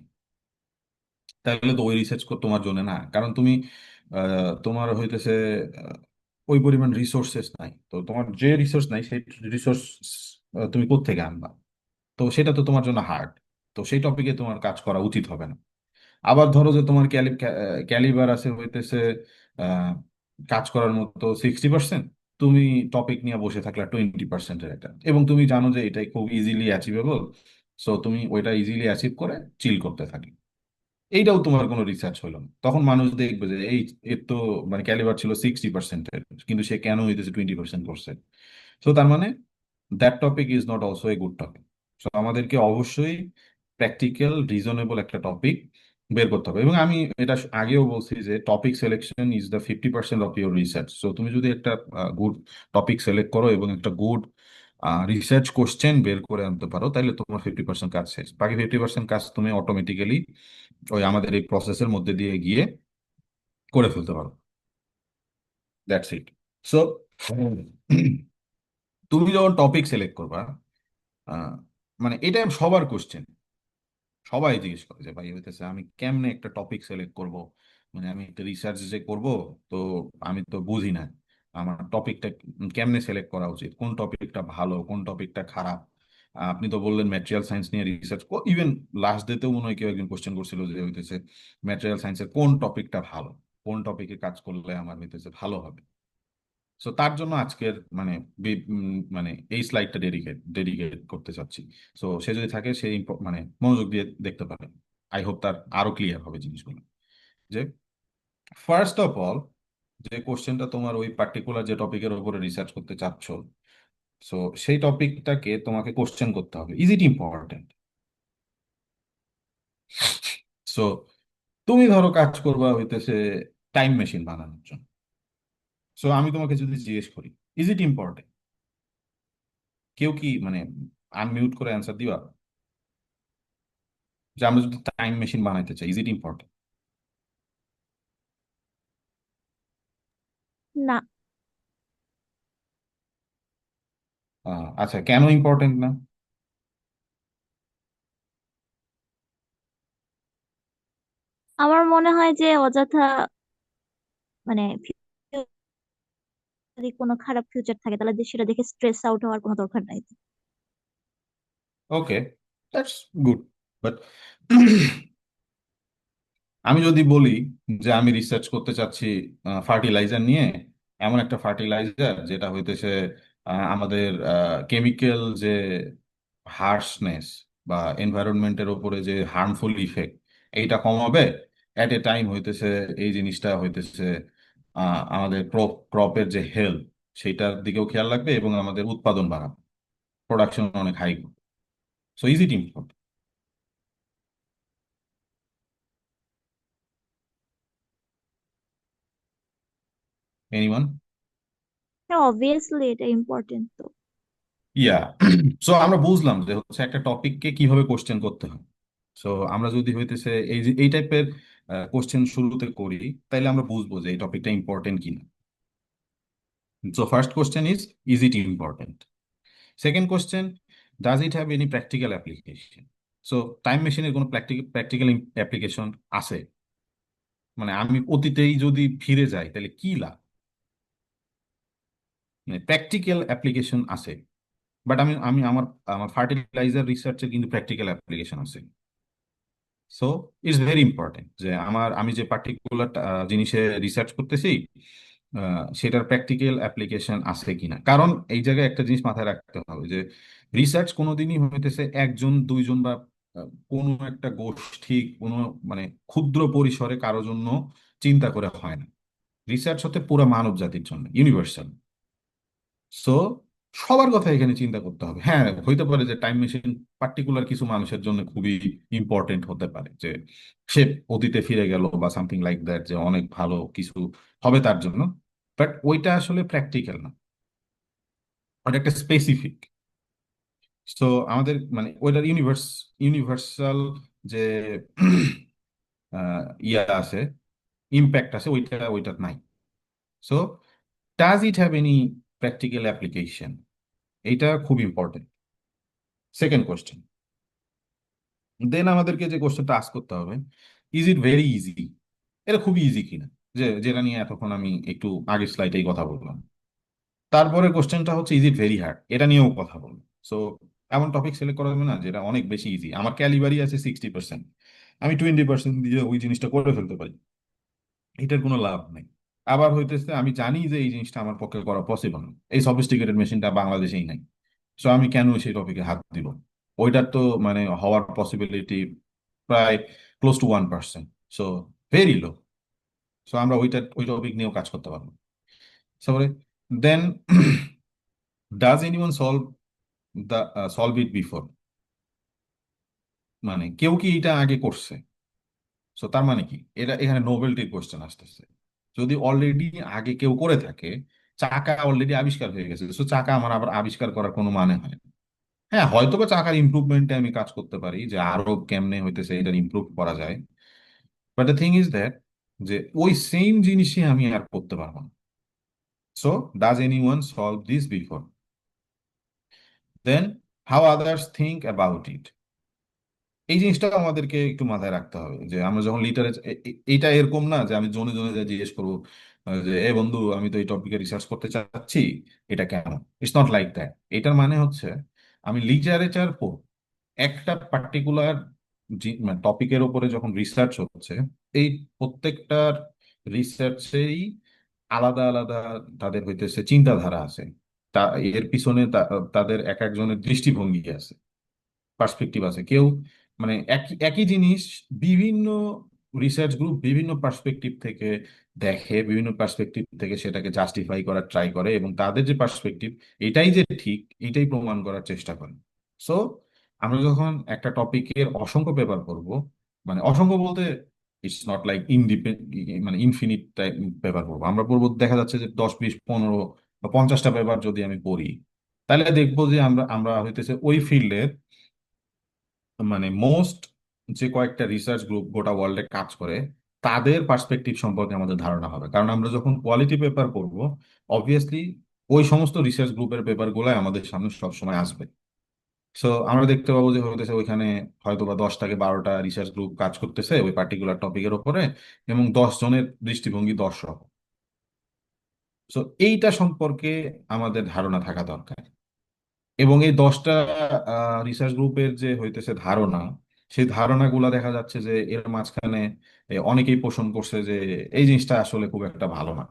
Speaker 1: তাহলে তো ওই রিসার্চ তোমার জন্য না, কারণ তুমি তোমার হইতেছে আহ, ওই পরিমাণ রিসোর্সেস নাই। তো তোমার যে রিসোর্স নাই সেই রিসোর্স তুমি কোত্থেকে আনবা? তো সেটা তো তোমার জন্য হার্ড। তো সেই টপিকে তোমার কাজ করা উচিত হবে না। আবার ধরো যে তোমার ক্যালিবার আছে হইতেছে আহ, কাজ করার মতো 60%, তুমি টপিক নিয়ে বসে থাকলা 20%-এর একটা, এবং তুমি জানো যে এটাই খুব ইজিলি অ্যাচিভেবল। সো তুমি ওইটা ইজিলি অ্যাচিভ করে চিল করতে থাকি। এইটাও তোমার কোনো রিসার্চ হলো না। তখন মানুষ দেখবে যে এই এর তো মানে ক্যালিবার ছিল 60%-এর, কিন্তু সে কেন হইতেছে 20% করছে। তো তার মানে that topic is not also a good topic. So আমাদেরকে অবশ্যই প্র্যাকটিক্যাল রিজনেবল একটা টপিক বের করতে হবে। এবং আমি এটা আগেও বলছি যে topic selection is the 50% of your research. So তুমি যদি একটা গুড টপিক সিলেক্ট করো এবং একটা গুড রিসার্চ কোশ্চেন বের করে আনতে পারো, তাহলে তোমার 50% কাজ শেষ। বাকি 50% কাজ তুমি অটোমেটিক্যালি ওই আমাদের এই প্রসেসের মধ্যে দিয়ে গিয়ে করে ফেলতে পারো। That's it. সো তুমি যখন টপিক সিলেক্ট করবা, আহ, মানে এটা সবার কোশ্চেন, সবাই জিজ্ঞেস করে যে ভাই হইতেছে আমি কেমনে একটা টপিক সিলেক্ট করব, মানে আমি একটা রিসার্চ যে করব, তো আমি তো বুঝি না আমার টপিকটা কেমনে সিলেক্ট করা উচিত, কোন টপিকটা ভালো কোন টপিকটা খারাপ। আপনি তো বললেন ম্যাটেরিয়াল সায়েন্স নিয়ে রিসার্চ, ইভেন লাস্ট ডেতেও মনে হয় কেউ একজন কোশ্চেন করছিল যে হইতেছে ম্যাটেরিয়াল সায়েন্সের কোন টপিকটা ভালো, কোন টপিকে কাজ করলে আমার হইতেছে ভালো হবে। সো তার জন্য আজকের মানে মানে এই স্লাইডটা ডেডিকেট ডেডিকেট করতে চাচ্ছি। সো সে যদি থাকে সেই মানে মনোযোগ দিয়ে দেখতে পারে। আই হোপ তার আরো ক্লিয়ার হবে জিনিসগুলো। যে ফার্স্ট অফ অল, যে কোশ্চেনটা তোমার ওই পার্টিকুলার যে টপিকের উপরে রিসার্চ করতে চাচ্ছ, সো সেই টপিকটাকে তোমাকে কোশ্চেন করতে হবে, ইজ ইট ইম্পর্টেন্ট? সো তুমি ধরো কাজ করবা হইতেছে টাইম মেশিন বানানোর জন্য। সো আমি তোমাকে যদি জিজ্ঞেস করি ইজ ইট ইম্পর্টেন্ট, কেউ কি মানে আনমিউট করে অ্যান্সার দিবা যে আমরা যদি টাইম মেশিন বানাইতে চাই ইজ ইট ইম্পর্টেন্ট?
Speaker 3: না,
Speaker 1: আচ্ছা, কেন ইম্পর্টেন্ট না?
Speaker 3: আমার মনে হয় যে অযথা মানে যদি কোনো খারাপ ফিউচার থাকে তাহলে সেটা দেখে স্ট্রেস আউট হওয়ার কোনো দরকার নাই।
Speaker 1: ওকে, দ্যাটস গুড, বাট আমি যদি বলি যে আমি রিসার্চ করতে চাচ্ছি ফার্টিলাইজার নিয়ে, এমন একটা ফার্টিলাইজার যেটা হইতেছে আমাদের কেমিক্যাল যে হার্শনেস বা এনভায়রনমেন্টের উপরে যে হার্মফুল ইফেক্ট এইটা কমাবে, অ্যাট এ টাইম হইতেছে এই জিনিসটা হইতেছে আমাদের ক্রপের যে হেলথ সেইটার দিকেও খেয়াল রাখবে এবং আমাদের উৎপাদন বাড়াবে, প্রোডাকশন অনেক হাই করবে। So is it important? Anyone?
Speaker 3: হ্যাঁ, অবভিয়াসলি এটা ইম্পর্টেন্ট তো।
Speaker 1: ইয়া। সো আমরা বুঝলাম যে হচ্ছে একটা টপিককে কিভাবে কোশ্চেন করতে হয়। সো আমরা যদি হইতেছে এই টাইপের কোশ্চেন শুরুতে করি, তাইলে আমরা বুঝবো যে এই টপিকটা ইম্পর্টেন্ট কিনা। So first question is it important? Second question, does it have any practical application? So time মেশিনের কোনো প্র্যাকটিক্যাল অ্যাপ্লিকেশন আছে? মানে আমি অতীতেই যদি ফিরে যাই তাহলে কি লাভ? মানে প্র্যাকটিক্যাল অ্যাপ্লিকেশন আছে, বাট আমি আমি আমার আমার ফার্টিলাইজার রিসার্চের কিন্তু প্র্যাকটিক্যাল অ্যাপ্লিকেশন আছে। সো ইটস ভেরি ইম্পর্টেন্ট যে আমি যে পার্টিকুলার জিনিসে রিসার্চ করতেছি সেটার প্র্যাকটিক্যাল অ্যাপ্লিকেশন আছে কিনা। কারণ এই জায়গায় একটা জিনিস মাথায় রাখতে হবে যে রিসার্চ কোনোদিনই হইতেছে একজন দুইজন বা কোনো একটা গোষ্ঠী কোনো মানে ক্ষুদ্র পরিসরে কারো জন্য চিন্তা করে হয় না। রিসার্চ হতে পুরো মানব জাতির জন্য ইউনিভার্সাল। সো সবার কথা এখানে চিন্তা করতে হবে। হ্যাঁ, হইতে পারে যে টাইম মেশিন পার্টিকুলার কিছু মানুষের জন্য খুবই ইম্পর্টেন্ট হতে পারে, যে সে অতীতে ফিরে গেল বা সামথিং লাইক দ্যাট, যে অনেক ভালো কিছু হবে তার জন্য। বাট ওইটা আসলে প্র্যাকটিক্যাল না, ওটা একটা স্পেসিফিক। সো আমাদের মানে ওইটার ইউনিভার্সাল যে ইয়া আছে, ইম্প্যাক্ট আছে, ওইটা ওইটার নাই। So does it have any practical application, এইটা খুব ইম্পর্টেন্ট। সেকেন্ড কোশ্চেন, দেন আমাদেরকে যে কোশ্চেনটা আস্ক করতে হবে, ইজ ইট ভেরি ইজি, এটা খুবই ইজি কিনা, যেটা নিয়ে এতক্ষণ আমি একটু আগের স্লাইডেই কথা বললাম। তারপরে কোশ্চেনটা হচ্ছে ইজ ইট ভেরি হার্ড, এটা নিয়েও কথা বলবো। সো এমন টপিক সিলেক্ট করা যাবে না যেটা অনেক বেশি ইজি, আমার ক্যালিবারি আছে 60%, আমি 20% দিয়ে ওই জিনিসটা করে ফেলতে পারি, এটার কোনো লাভ নেই। আবার হইতেছে আমি জানি যে এই জিনিসটা আমার পক্ষে করা পসিবল না, এই সফিস্টিকেটেড মেশিনটা বাংলাদেশেই নাই, সো আমি কেন সেই টপিকে হাত দিব? ওইটার তো মানে হওয়ার পসিবিলিটি প্রায় close to 1%, so very low. So আমরা ওই টপিক নিয়েও কাজ করতে পারবো। তারপরে then does anyone solve it before, মানে কেউ কি এটা আগে করছে? সো তার মানে কি, এটা এখানে নোবেলটির কোশ্চেন আসতেছে। যদি অলরেডি আগে কেউ করে থাকে, চাকা অলরেডি আবিষ্কার হয়ে গেছে, সো চাকা আমার আবার আবিষ্কার করার কোনো মানে হয় না। হ্যাঁ, হয়তো বা চাকার ইমপ্রুভমেন্টে আমি কাজ করতে পারি, যে আরো কেমনে হইতেছে এটার ইমপ্রুভ করা যায়, but the thing is that যে ওই সেম জিনিসই আমি আর করতে পারবো না। So does anyone solve this before, then how others think about it. এই জিনিসটা আমাদেরকে একটু মাথায় রাখতে হবে, যে আমরা যখন লিটারেচার, এইটা এরকম না যে আমি জনে জনে যা জিজ্ঞেস করবো যে এ বন্ধু আমি তো এই টপিকে রিসার্চ করতে চাচ্ছি, এটা কেন। It's not like that. এটার মানে হচ্ছে আমি লিটারেচার পড়ব, একটা পার্টিকুলার টপিকের উপরে যখন রিসার্চ হচ্ছে, এই প্রত্যেকটার রিসার্চেই আলাদা আলাদা তাদের হইতেছে চিন্তাধারা আছে, তা এর পিছনে তাদের এক একজনের দৃষ্টিভঙ্গি আছে, পার্সপেক্টিভ আছে। কেউ মানে একই একই জিনিস বিভিন্ন রিসার্চ গ্রুপ বিভিন্ন পার্সপেক্টিভ থেকে দেখে, বিভিন্ন পার্সপেক্টিভ থেকে সেটাকে জাস্টিফাই করার ট্রাই করে, এবং তাদের যে পার্সপেক্টিভ এটাই যে ঠিক এটাই প্রমাণ করার চেষ্টা করে। সো আমরা যখন একটা টপিকের অসংখ্য পেপার পড়বো, মানে অসংখ্য বলতে ইটস নট লাইক মানে ইনফিনিট টাইপ পেপার পড়বো, আমরা পড়বো দেখা যাচ্ছে যে 10, 20, 15 বা 50টা পেপার যদি আমি পড়ি, তাহলে দেখবো যে আমরা আমরা হইতেছে ওই ফিল্ডের মানে মোস্ট যে কয়েকটা রিসার্চ গ্রুপ গোটা ওয়ার্ল্ডে কাজ করে তাদের পার্সপেক্টিভ সম্পর্কে আমাদের ধারণা হবে, কারণ আমরা যখন কোয়ালিটি পেপার পড়বো অবভিয়াসলি ওই সমস্ত রিসার্চ গ্রুপের পেপার গুলাই আমাদের সামনে সবসময় আসবে। সো আমরা দেখতে পাবো যে হইতেছে ওইখানে হয়তো বা 10 থেকে 12টা রিসার্চ গ্রুপ কাজ করতেছে ওই পার্টিকুলার টপিকের উপরে, এবং 10 জনের দৃষ্টিভঙ্গি 10 রকম। সো এইটা সম্পর্কে আমাদের ধারণা থাকা দরকার, এবং এই 10টা রিসার্চ গ্রুপের যে হইতেছে ধারণা, সেই ধারণাগুলা দেখা যাচ্ছে যে এর মাঝখানে অনেকেই পোষণ করছে যে এই জিনিসটা আসলে খুব একটা ভালো না।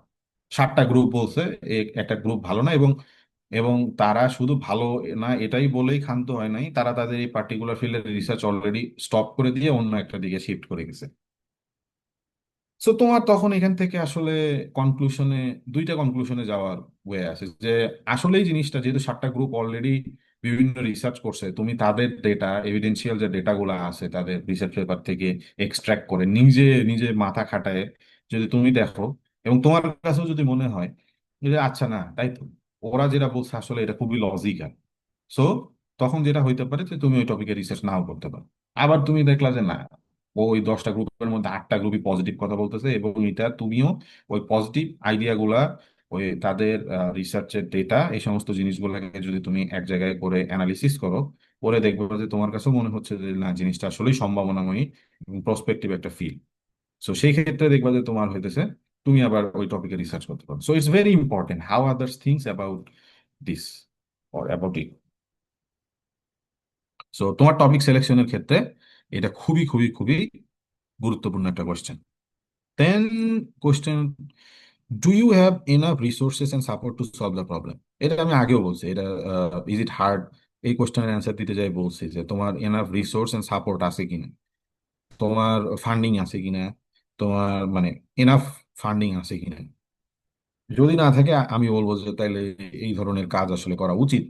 Speaker 1: 7টা গ্রুপ বলছে একটা গ্রুপ ভালো না, এবং এবং তারা শুধু ভালো না এটাই বলেই ক্ষান্ত হয় নাই, তারা তাদের এই পার্টিকুলার ফিল্ডের রিসার্চ অলরেডি স্টপ করে দিয়ে অন্য একটা দিকে শিফট করে গেছে। সো তোমার তখন এখান থেকে আসলে কনক্লুশনে, দুইটা কনক্লুশনে যাওয়ার ওয়ে আছে, যে আসলে এই জিনিসটা যেহেতু 7টা গ্রুপ অলরেডি বিভিন্ন রিসার্চ করছে, তুমি তাদের ডেটা এভিডেন্সিয়াল যে ডেটাগুলো আছে তাদের রিসার্চ পেপার থেকে এক্সট্রাক্ট করে নিজে নিজে মাথা খাটায় যদি তুমি দেখো, এবং তোমার কাছেও যদি মনে হয় যে আচ্ছা না তাই তো, ওরা যেটা বলছে আসলে এটা খুবই লজিক্যাল, সো তখন যেটা হইতে পারে যে তুমি ওই টপিকে রিসার্চ নাও করতে পারো। আবার তুমি দেখলা যে না, ওই 10টা গ্রুপের মধ্যে 8টা গ্রুপই পজিটিভ কথা বলতেছে, এবং এটা তুমিও ওই পজিটিভ আইডিয়া গুলা, ওই তাদের রিসার্চের ডেটা, এই সমস্ত জিনিসগুলোকে যদি তুমি এক জায়গায় করে অ্যানালিসিস করো, করে দেখবে যে তোমার কাছেও মনে হচ্ছে যে না জিনিসটা আসলেই সম্ভাবনাময়ী এবং প্রসপেক্টিভ একটা ফিল্ড। সো সেই ক্ষেত্রে দেখবা যে তোমার হইতেছে তুমি আবার ওই টপিকে রিসার্চ করতে পারো। So it's very important how others thinks about this or about it. So তোমার টপিক সিলেকশনের ক্ষেত্রে এটা খুবই খুবই খুবই গুরুত্বপূর্ণ একটা question. Then question, do you have enough resources and support to solve the problem. এটা আমি আগেও বলছি, এটা ইজ ইট হার্ড, এই কোয়েশ্চেনের অ্যান্সার দিতে যাই বলছি যে তোমার এনাফ রিসোর্স এন্ড সাপোর্ট আছে কিনা, তোমার ফান্ডিং আছে কিনা, তোমার মানে এনাফ ফান্ডিং আছে কিনা। যদি না থাকে আমি বলবো যে তাইলে এই ধরনের কাজ আসলে করা উচিত।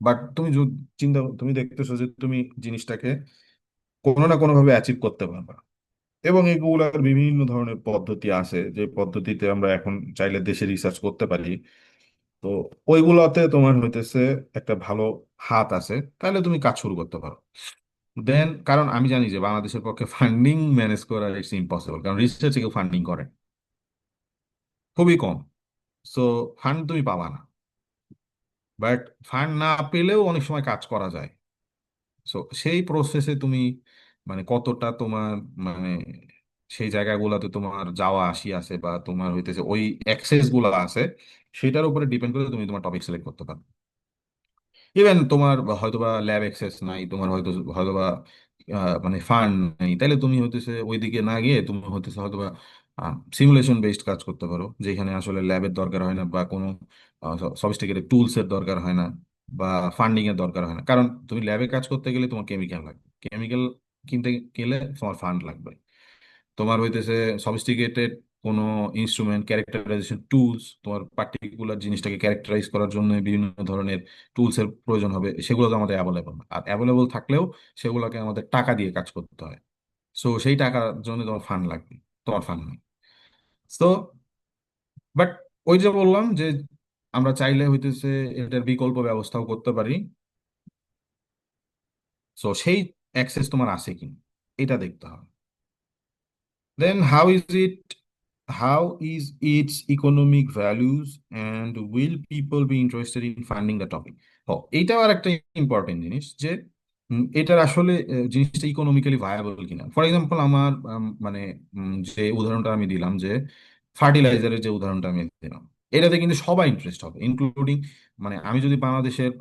Speaker 1: বাট তুমি তুমি দেখতেছো যে তুমি জিনিসটাকে কোনো না কোনো ভাবে অ্যাচিভ করতে পারবা, এবং এগুলার বিভিন্ন ধরনের পদ্ধতি আছে যে পদ্ধতিতে আমরা এখন চাইলে দেশে রিসার্চ করতে পারি। তো ওইগুলাতে তোমার হইতেছে একটা ভালো হাত আছে, তাহলে তুমি কাজ শুরু করতে পারো। দেন কারণ আমি জানি যে বাংলাদেশের পক্ষে ফান্ডিং ম্যানেজ করা ইটস ইম্পসিবল, কারণ রিসার্চে কেউ ফান্ডিং করে খুবই কম। সো ফান্ড তুমি পাবা না, বাট ফান্ড না পেলেও অনেক সময় কাজ করা যায়। সো সেই প্রসেসে তুমি মানে কতটা তোমার মানে সেই জায়গাগুলোতে তোমার যাওয়া আসি আছে বা তোমার হইতেছে ওই অ্যাক্সেস গুলো আছে, সেটার উপরে ডিপেন্ড করে তুমি তোমার টপিক সিলেক্ট করতে পারো। ইভেন তোমার হয়তোবা ল্যাব অ্যাক্সেস নাই, তোমার হয়তোবা মানে ফান্ড নেই, তাহলে তুমি হইতেছে ওইদিকে না গিয়ে তুমি হইতেছে হয়তোবা সিমুলেশন বেসড কাজ করতে পারো, যেখানে আসলে ল্যাবের দরকার হয় না বা কোনো সফিস্টিকেটেড টুলস এর দরকার হয় না বা ফান্ডিং এর দরকার হয় না। কারণ তুমি ল্যাবে কাজ করতে গেলে তোমার কেমিক্যাল লাগবে, কেমিক্যাল কিনতে গেলে তোমার ফান্ড লাগবে। তোমার হইতেছে সফিস্টিকেটেড কোনো ইনস্ট্রুমেন্ট, ক্যারেক্টারাইজেশন টুলস, তোমার পার্টিকুলার জিনিসটাকে ক্যারেক্টারাইজ করার জন্য বিভিন্ন ধরনের টুলস এর প্রয়োজন হবে, সেগুলো তো আমাদের অ্যাভেলেবল না। আর অ্যাভেলেবল থাকলেও সেগুলোকে আমাদের টাকা দিয়ে কাজ করতে হয়। সো সেই টাকার জন্য তোমার ফান্ড লাগবে, তোমার ফান্ড নেই। তো বাট ওই যে বললাম যে আমরা চাইলে হইতেছে এটার বিকল্প ব্যবস্থাও করতে পারি। সো সেই অ্যাক্সেস তোমার আছে কিনা এটা দেখতে হবে। Then how is its economic values and will people be interested in funding the topic? এইটাও আর একটা ইম্পর্টেন্ট জিনিস যে এটার আসলে জিনিসটা ইকোনমিক্যালি ভায়াবল কিনা। ফর এক্সাম্পল আমার মানে যে উদাহরণটা আমি দিলাম, যে ফার্টিলাইজারের যে উদাহরণটা আমি দিলাম, এটাতে কিন্তু সবাই ইন্টারেস্ট হবে, ইনক্লুডিং মানে আমি যদি বাংলাদেশের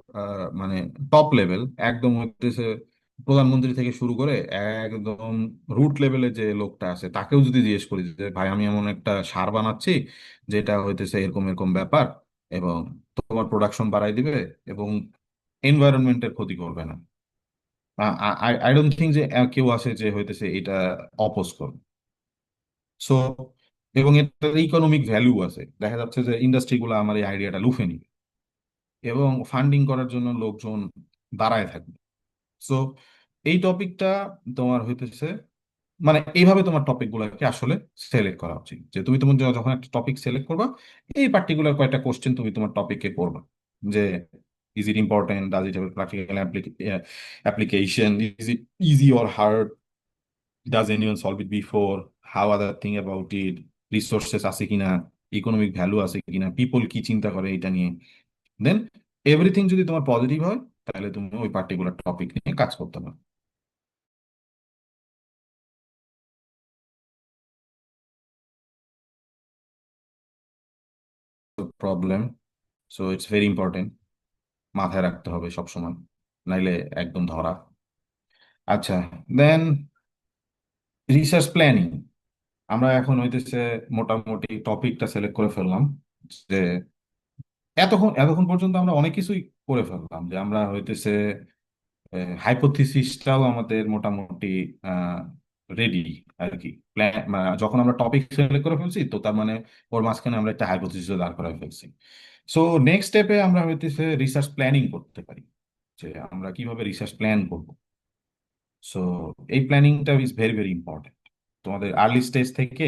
Speaker 1: মানে টপ লেভেল একদম হচ্ছে প্রধানমন্ত্রী থেকে শুরু করে একদম রুট লেভেলে যে লোকটা আছে তাকেও যদি জিজ্ঞেস করি যে ভাই আমি এমন একটা সার বানাচ্ছি যেটা হইতেছে এরকম এরকম ব্যাপার, এবং তোমার প্রোডাকশন বাড়াই দিবে এবং এনভায়রনমেন্টের ক্ষতি করবে না, আই ডোন্ট থিঙ্ক যে কেউ আছে যে হইতেছে এটা অপোজ করবে। সো এবং এটার ইকোনমিক ভ্যালু আছে, দেখা যাচ্ছে যে ইন্ডাস্ট্রি গুলো আমার এই আইডিয়াটা লুফে নিবে এবং ফান্ডিং করার জন্য লোকজন দাঁড়ায় থাকবে। সো এই টপিকটা তোমার হইতেছে মানে এইভাবে তোমার টপিক গুলোকে আসলে সিলেক্ট করা উচিত, যে তুমি তোমার যখন একটা টপিক সিলেক্ট করবা, এই পার্টিকুলার কয়েকটা কোশ্চেন তুমি তোমার টপিকে করবা, যে is it important, does it have practical application, is it easy or hard, does anyone solve it before, how other thing about it, resources আছে কিনা, ইকোনমিক ভ্যালু আছে কিনা, পিপল কি চিন্তা করে এটা নিয়ে। দেন এভরিথিং যদি তোমার পজিটিভ হয়, তাহলে তুমি ওই পার্টিকুলার টপিক নিয়ে কাজ করতে পারো। Problem, so it's very important, মাথায় রাখতে হবে সবসময়, নাইলে একদম ধরা। আচ্ছা, দেন রিসার্চ প্ল্যানিং। আমরা এখন হইতেছে মোটামুটি টপিকটা সিলেক্ট করে ফেললাম, যে এতক্ষণ এতক্ষণ পর্যন্ত আমরা অনেক কিছুই করে ফেললাম, যে আমরা হইতেছে হাইপোথিসিসটাও আমাদের মোটামুটি রেডি আর কি। প্ল্যান যখন আমরা টপিক সিলেক্ট করে ফেলছি, তো তার মানে ওর মাঝখানে আমরা একটা হাইপোথিসিস দাঁড় করায় ফেলছি। সো নেক্সট স্টেপে আমরা হইতেছে রিসার্চ প্ল্যানিং করতে পারি, যে আমরা কিভাবে রিসার্চ প্ল্যান করব। সো এই প্ল্যানিংটা ইজ ভেরি ভেরি ইম্পর্টেন্ট তোমাদের আর্লি স্টেজ থেকে।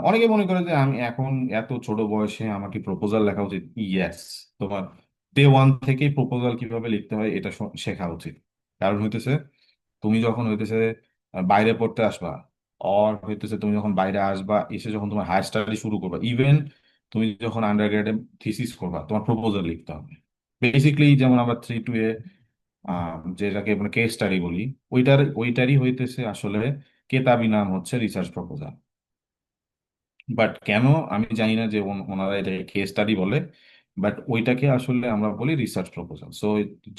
Speaker 1: অনেকে মনে করে যে আমি এখন এত ছোট বয়সে আমাকে প্রপোজাল লেখা উচিত। ইয়েস, তোমার ডে 1 থেকেই প্রপোজাল কিভাবে লিখতে হয় এটা শেখা উচিত। কারণ হইতেছে তুমি যখন হইতেছে বাইরে পড়তে আসবা, অর হইতেছে তুমি যখন বাইরে আসবা, এসে যখন তোমার হায়ার স্টাডি শুরু করবা, ইভেন তুমি যখন আন্ডার গ্রেডে থিসিস করবা, তোমার প্রপোজাল লিখতে হবে। বেসিক্যালি যেমন আমরা 3-2 যেটাকে মানে কেস স্টাডি বলি, ওইটারই হইতেছে আসলে কেতাবি নাম হচ্ছে রিসার্চ প্রপোজাল। বাট কেন আমি জানি না যে ওনারা এটাকে কেস স্টাডি বলে, বাট ওইটাকে আসলে আমরা বলি রিসার্চ প্রপোজাল। সো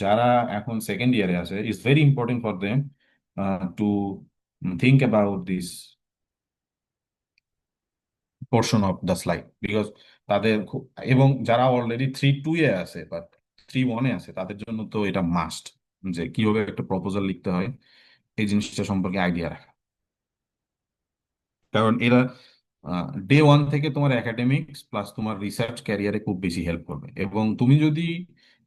Speaker 1: যারা এখন সেকেন্ড ইয়ারে আছে, it's very important for them to think about this portion of the slide, because তাদের এবং যারা অলরেডি 3-2 এ আছে বা 3-1 এ আছে, তাদের জন্য তো এটা মাস্ট, যে কিভাবে একটা প্রপোজাল লিখতে হয় এই জিনিসটা সম্পর্কে আইডিয়া রাখা। কারণ এরা ডে 1 থেকে তোমার একাডেমিক্স প্লাস তোমার রিসার্চ ক্যারিয়ারে খুব বেশি হেল্প করবে। এবং তুমি যদি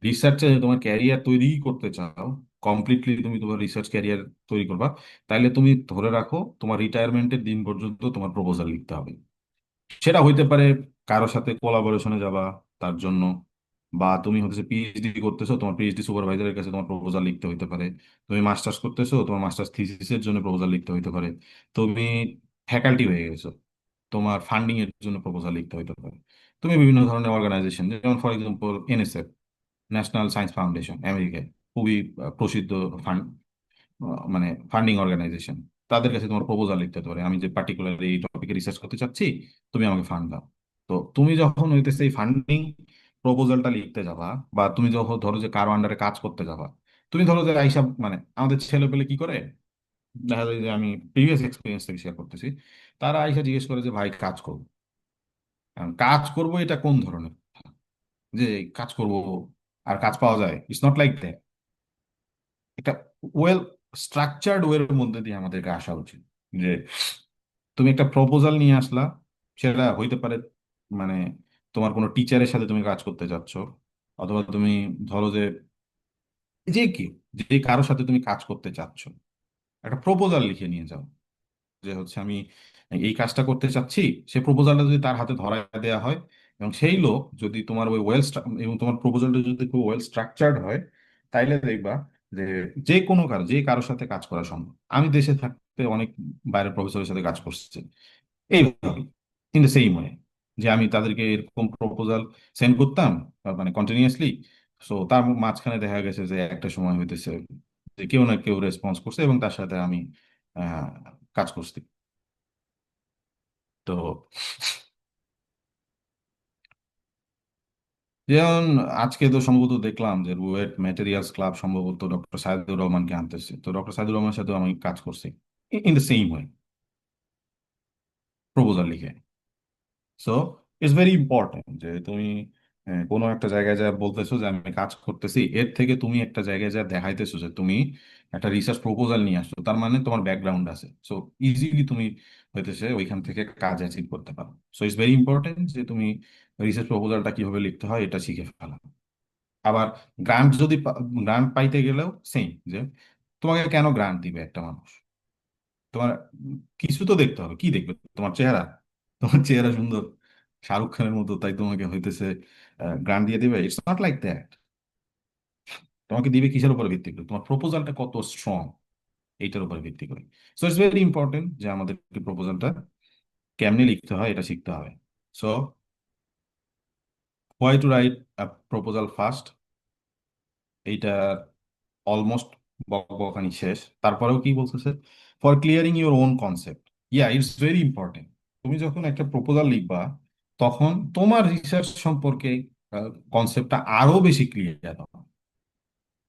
Speaker 1: রিসার্চে তোমার ক্যারিয়ার তৈরি করতে চাও, কমপ্লিটলি তুমি তোমার রিসার্চ ক্যারিয়ার তৈরি করবা, তাহলে তুমি ধরে রাখো তোমার রিটায়ারমেন্টের দিন পর্যন্ত তোমার প্রপোজাল লিখতে হবে। সেটা হইতে পারে কারোর সাথে কোলাবোরেশনে যাবা তার জন্য, বা তুমি হচ্ছে পিএইচডি করতেছো, তোমার পিএইচডি সুপারভাইজারের কাছে তোমার প্রপোজাল লিখতে হইতে পারে, তুমি মাস্টার্স করতেছো, তোমার মাস্টার্স থিসিসের জন্য প্রপোজাল লিখতে হইতে পারে, তুমি ফ্যাকাল্টি হয়ে গেছো, তোমার ফান্ডিং এর জন্য প্রপোজাল লিখতে হইতে পারে, তুমি বিভিন্ন ধরনের অর্গানাইজেশন, যেমন for example NSF, national science foundation, আমেরিকায় খুবই প্রসিদ্ধ ফান্ড মানে ফান্ডিং অর্গানাইজেশন, তাদের কাছে তোমার প্রপোজাল লিখতে হতে পারে, আমি যে পার্টিকুলার এই টপিকে রিসার্চ করতে চাচ্ছি, তুমি আমাকে ফান্ড দাও। তো তুমি যখন হইতেছে এই ফান্ডিং প্রপোজালটা লিখতে যাবা, বা তুমি যখন ধরো যে কারো আন্ডারে কাজ করতে যাবা, তুমি ধরো যে আইসা মানে আমাদের ছেলে পেলে কি করে, দেখা যায় যে আমি প্রিভিয়াস এক্সপিরিয়েন্স থেকে শেয়ার করতেছি, তারা আইসা জিজ্ঞেস করে যে ভাই কাজ করবো। এখন কাজ করবো এটা কোন ধরনের, যে কাজ করব আর কাজ পাওয়া যায়? It's not like that. একটা ওয়েল স্ট্রাকচার্ড ওয়ের মধ্যে দিয়ে আমাদেরকে আসা উচিত। যে তুমি একটা প্রপোজাল নিয়ে আসলা, সেটা হইতে পারে মানে তোমার কোনো টিচারের সাথে তুমি কাজ করতে যাচ্ছ, অথবা তুমি ধরো যে যে কি যে কারোর সাথে তুমি কাজ করতে চাচ্ছ, একটা প্রপোজাল লিখে নিয়ে যাও যে হচ্ছে আমি এই কাজটা করতে চাচ্ছি। সেই প্রপোজালটা যদি তার হাতে ধরায় দেওয়া হয়, এবং সেই লোক যদি তোমার ওই এবং তোমার প্রপোজালটা যদি খুব ওয়েল স্ট্রাকচার্ড হয়, তাইলে দেখবা যে যে কোনো কারো যে কারোর সাথে কাজ করা সম্ভব। আমি দেশে থাকতে অনেক বাইরের প্রফেসরের সাথে কাজ করছি এইভাবে, ইন দ্য সেম ওয়ে, যে আমি তাদেরকে এরকম প্রপোজাল সেন্ড করতাম মানে কন্টিনিউয়াসলি। সো তার মাঝখানে দেখা গেছে যে একটা সময় হইতেছে যে কেউ না কেউ রেসপন্স করছে এবং তার সাথে আমি আহ, কাজ করছি। তো যেমন আজকে তো সম্ভবত দেখলাম যে রুয়েট ম্যাটেরিয়ালস ক্লাব সম্ভবত ডক্টর সাইদুর রহমানকে আনতেছে, তো ডক্টর সাইদুর রহমানের সাথে আমি কাজ করছি in the same way, proposal লিখে। সো ইটস ভেরি ইম্পর্টেন্ট যে তুমি কোনো একটা জায়গায় যা বলতেছো যে আমি কাজ করতেছি, এর থেকে তুমি একটা জায়গায় যা দেখাইতেছো যে তুমি একটা রিসার্চ প্রপোজাল নিয়ে আসছো, তার মানে তোমার ব্যাকগ্রাউন্ড আছে। সো ইজিলি তুমি হইতেছে ওইখান থেকে কাজ অ্যাচিভ করতে পারো। সো ইটস ভেরি ইম্পর্টেন্ট যে তুমি রিসার্চ প্রপোজালটা কিভাবে লিখতে হয় এটা শিখে ফেলা। আবার গ্রান্ট যদি গ্রান্ট পাইতে গেলেও সেম, যে তোমাকে কেন গ্রান্ট দিবে একটা মানুষ? তোমার কিছু তো দেখতে হবে, কি দেখবে? তোমার চেহারা? তোমার চেহারা সুন্দর, শাহরুখ খানের মতো, তাই তোমাকে হইতেছে গ্রান্ট দিয়ে দিবে? It's not like that. তোমাকে দিবে কিসের উপর ভিত্তি করে? তোমার প্রপোজালটা কত স্ট্রং, এইটার উপর ভিত্তি করে। সো ইটস ভেরি ইম্পর্টেন্ট যে আমাদেরকে প্রপোজালটা কেমনে লিখতে হয় এটা শিখতে হবে। So why to right proposal first, এইটা অলমোস্ট বকবকানি শেষ। তারপরেও কি বলতেছে, for clearing your own concept. Yeah, it's very important. তুমি যখন একটা প্রপোজাল লিখবা, তখন তোমার রিসার্চ সম্পর্কে কনসেপ্টটা আরো বেশি ক্লিয়ার হবে।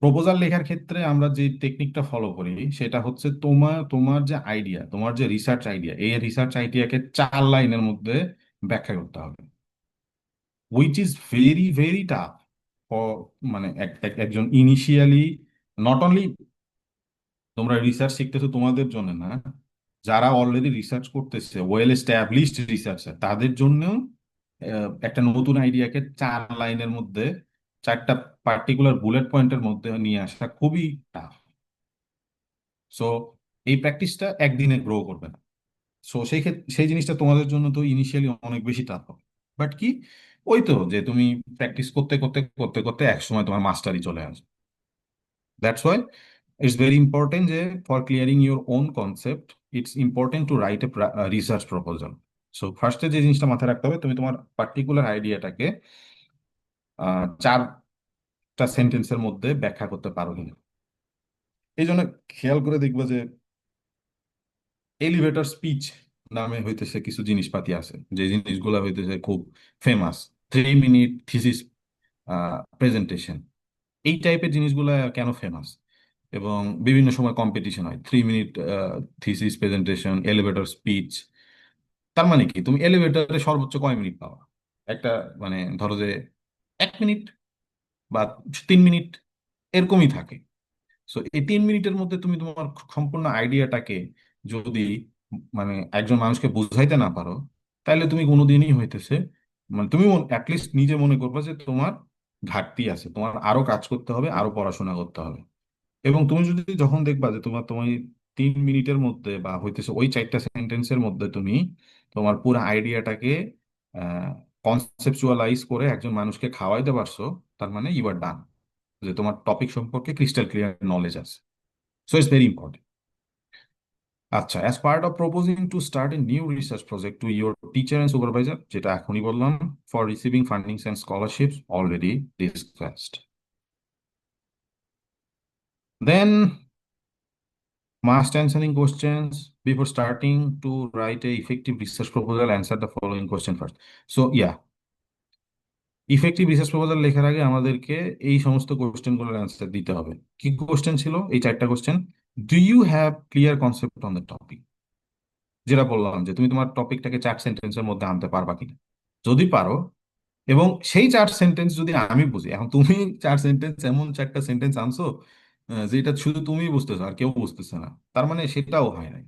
Speaker 1: প্রপোজাল লেখার ক্ষেত্রে আমরা যে টেকনিকটা ফলো করি সেটা হচ্ছে তোমার তোমার যে আইডিয়া, তোমার যে রিসার্চ আইডিয়া, এই রিসার্চ আইডিয়াকে 4 লাইনের মধ্যে ব্যাখ্যা করতে হবে, which is very very tough for মানে একজন ইনিশিয়ালি, নট অনলি তোমরা রিসার্চ শিখতেছো তোমাদের জন্য না, যারা অলরেডি রিসার্চ করতেছে, ওয়েল এস্টাবলিশড রিসার্চার, তাদের জন্যও একটা নতুন আইডিয়াকে 4 লাইনের মধ্যে, 4টা পার্টিকুলার বুলেট পয়েন্টের মধ্যে নিয়ে আসা খুবই টাফ। সো এই প্র্যাকটিসটা একদিনে গ্রো করবে না। সো সেই ক্ষেত্রে সেই জিনিসটা তোমাদের জন্য তো ইনিশিয়ালি অনেক বেশি টাফ হবে। বাট কি, ওই তো যে তুমি প্র্যাকটিস করতে করতে করতে করতে একসময় তোমার মাস্টারি চলে আসবে। That's why it's very important যে for clearing your own concept, it's important to write a research proposal. So ফার্স্টে যে জিনিসটা মাথায় রাখতে হবে, তুমি তোমার পার্টিকুলার আইডিয়াটাকে 4টা সেন্টেন্সের মধ্যে ব্যাখ্যা করতে পারো কিনা। এই জন্য খেয়াল করে দেখবা যে এলিভেটর স্পিচ নামে হইতেছে কিছু জিনিসপাতি আছে, যে জিনিসগুলো হইতেছে খুব ফেমাস। 3 মিনিট থিসিস প্রেজেন্টেশন, এই টাইপের জিনিসগুলো কেন ফেমাস? এবং বিভিন্ন সময় কম্পিটিশন হয়, 3 minute thesis presentation, elevator speech. তার মানে কি, তুমি এলিভেটরে সর্বোচ্চ কয় মিনিট পাওয়া? একটা মানে ধরো যে 1 মিনিট বা 3 মিনিট, এরকমই থাকে। সো এই 3 মিনিটের মধ্যে তুমি তোমার সম্পূর্ণ আইডিয়াটাকে যদি মানে একজন মানুষকে বুঝাইতে না পারো, তাহলে তুমি কোনোদিনই হইতেছে মানে তুমি অ্যাটলিস্ট নিজে মনে করবে যে তোমার ঘাটতি আছে, তোমার আরো কাজ করতে হবে, আরো পড়াশোনা করতে হবে। এবং তুমি যদি যখন দেখবা যে তোমার তোমার 3 মিনিটের মধ্যে বা হইতেছে ওই 4টা সেন্টেন্সের মধ্যে তুমি তোমার পুরো আইডিয়াটাকে কনসেপচুয়ালাইজ করে একজন মানুষকে খাওয়াইতে পারছো, তার মানে ইউ আর ডান, যে তোমার টপিক সম্পর্কে ক্রিস্টাল ক্লিয়ার নলেজ আছে। So it's very important. আচ্ছা, as part of proposing to start a new research project to your teacher and supervisor, যেটা এখনই বললাম, for receiving fundings and scholarships already discussed, then must answering questions Before starting to write a effective research proposal, answer the following question first. So yeah, effective research proposal লেখার আগে আমাদেরকে এই সমস্ত কোশ্চেনগুলোর answer দিতে হবে। কি কোশ্চেন ছিল এই চারটা question? Do you have clear concept on the topic? যেটা বললাম যে তুমি তোমার টপিকটাকে 4 সেন্টেন্সের মধ্যে আনতে পারবা কিনা। যদি পারো, এবং সেই 4 সেন্টেন্স যদি আমি বুঝি, এখন তুমি 4 সেন্টেন্স, এমন 4টা সেন্টেন্স আনছো যেটা শুধু তুমি বুঝতেছো আর কেউ বুঝতেছে না, তার মানে সেটাও হয় নাই।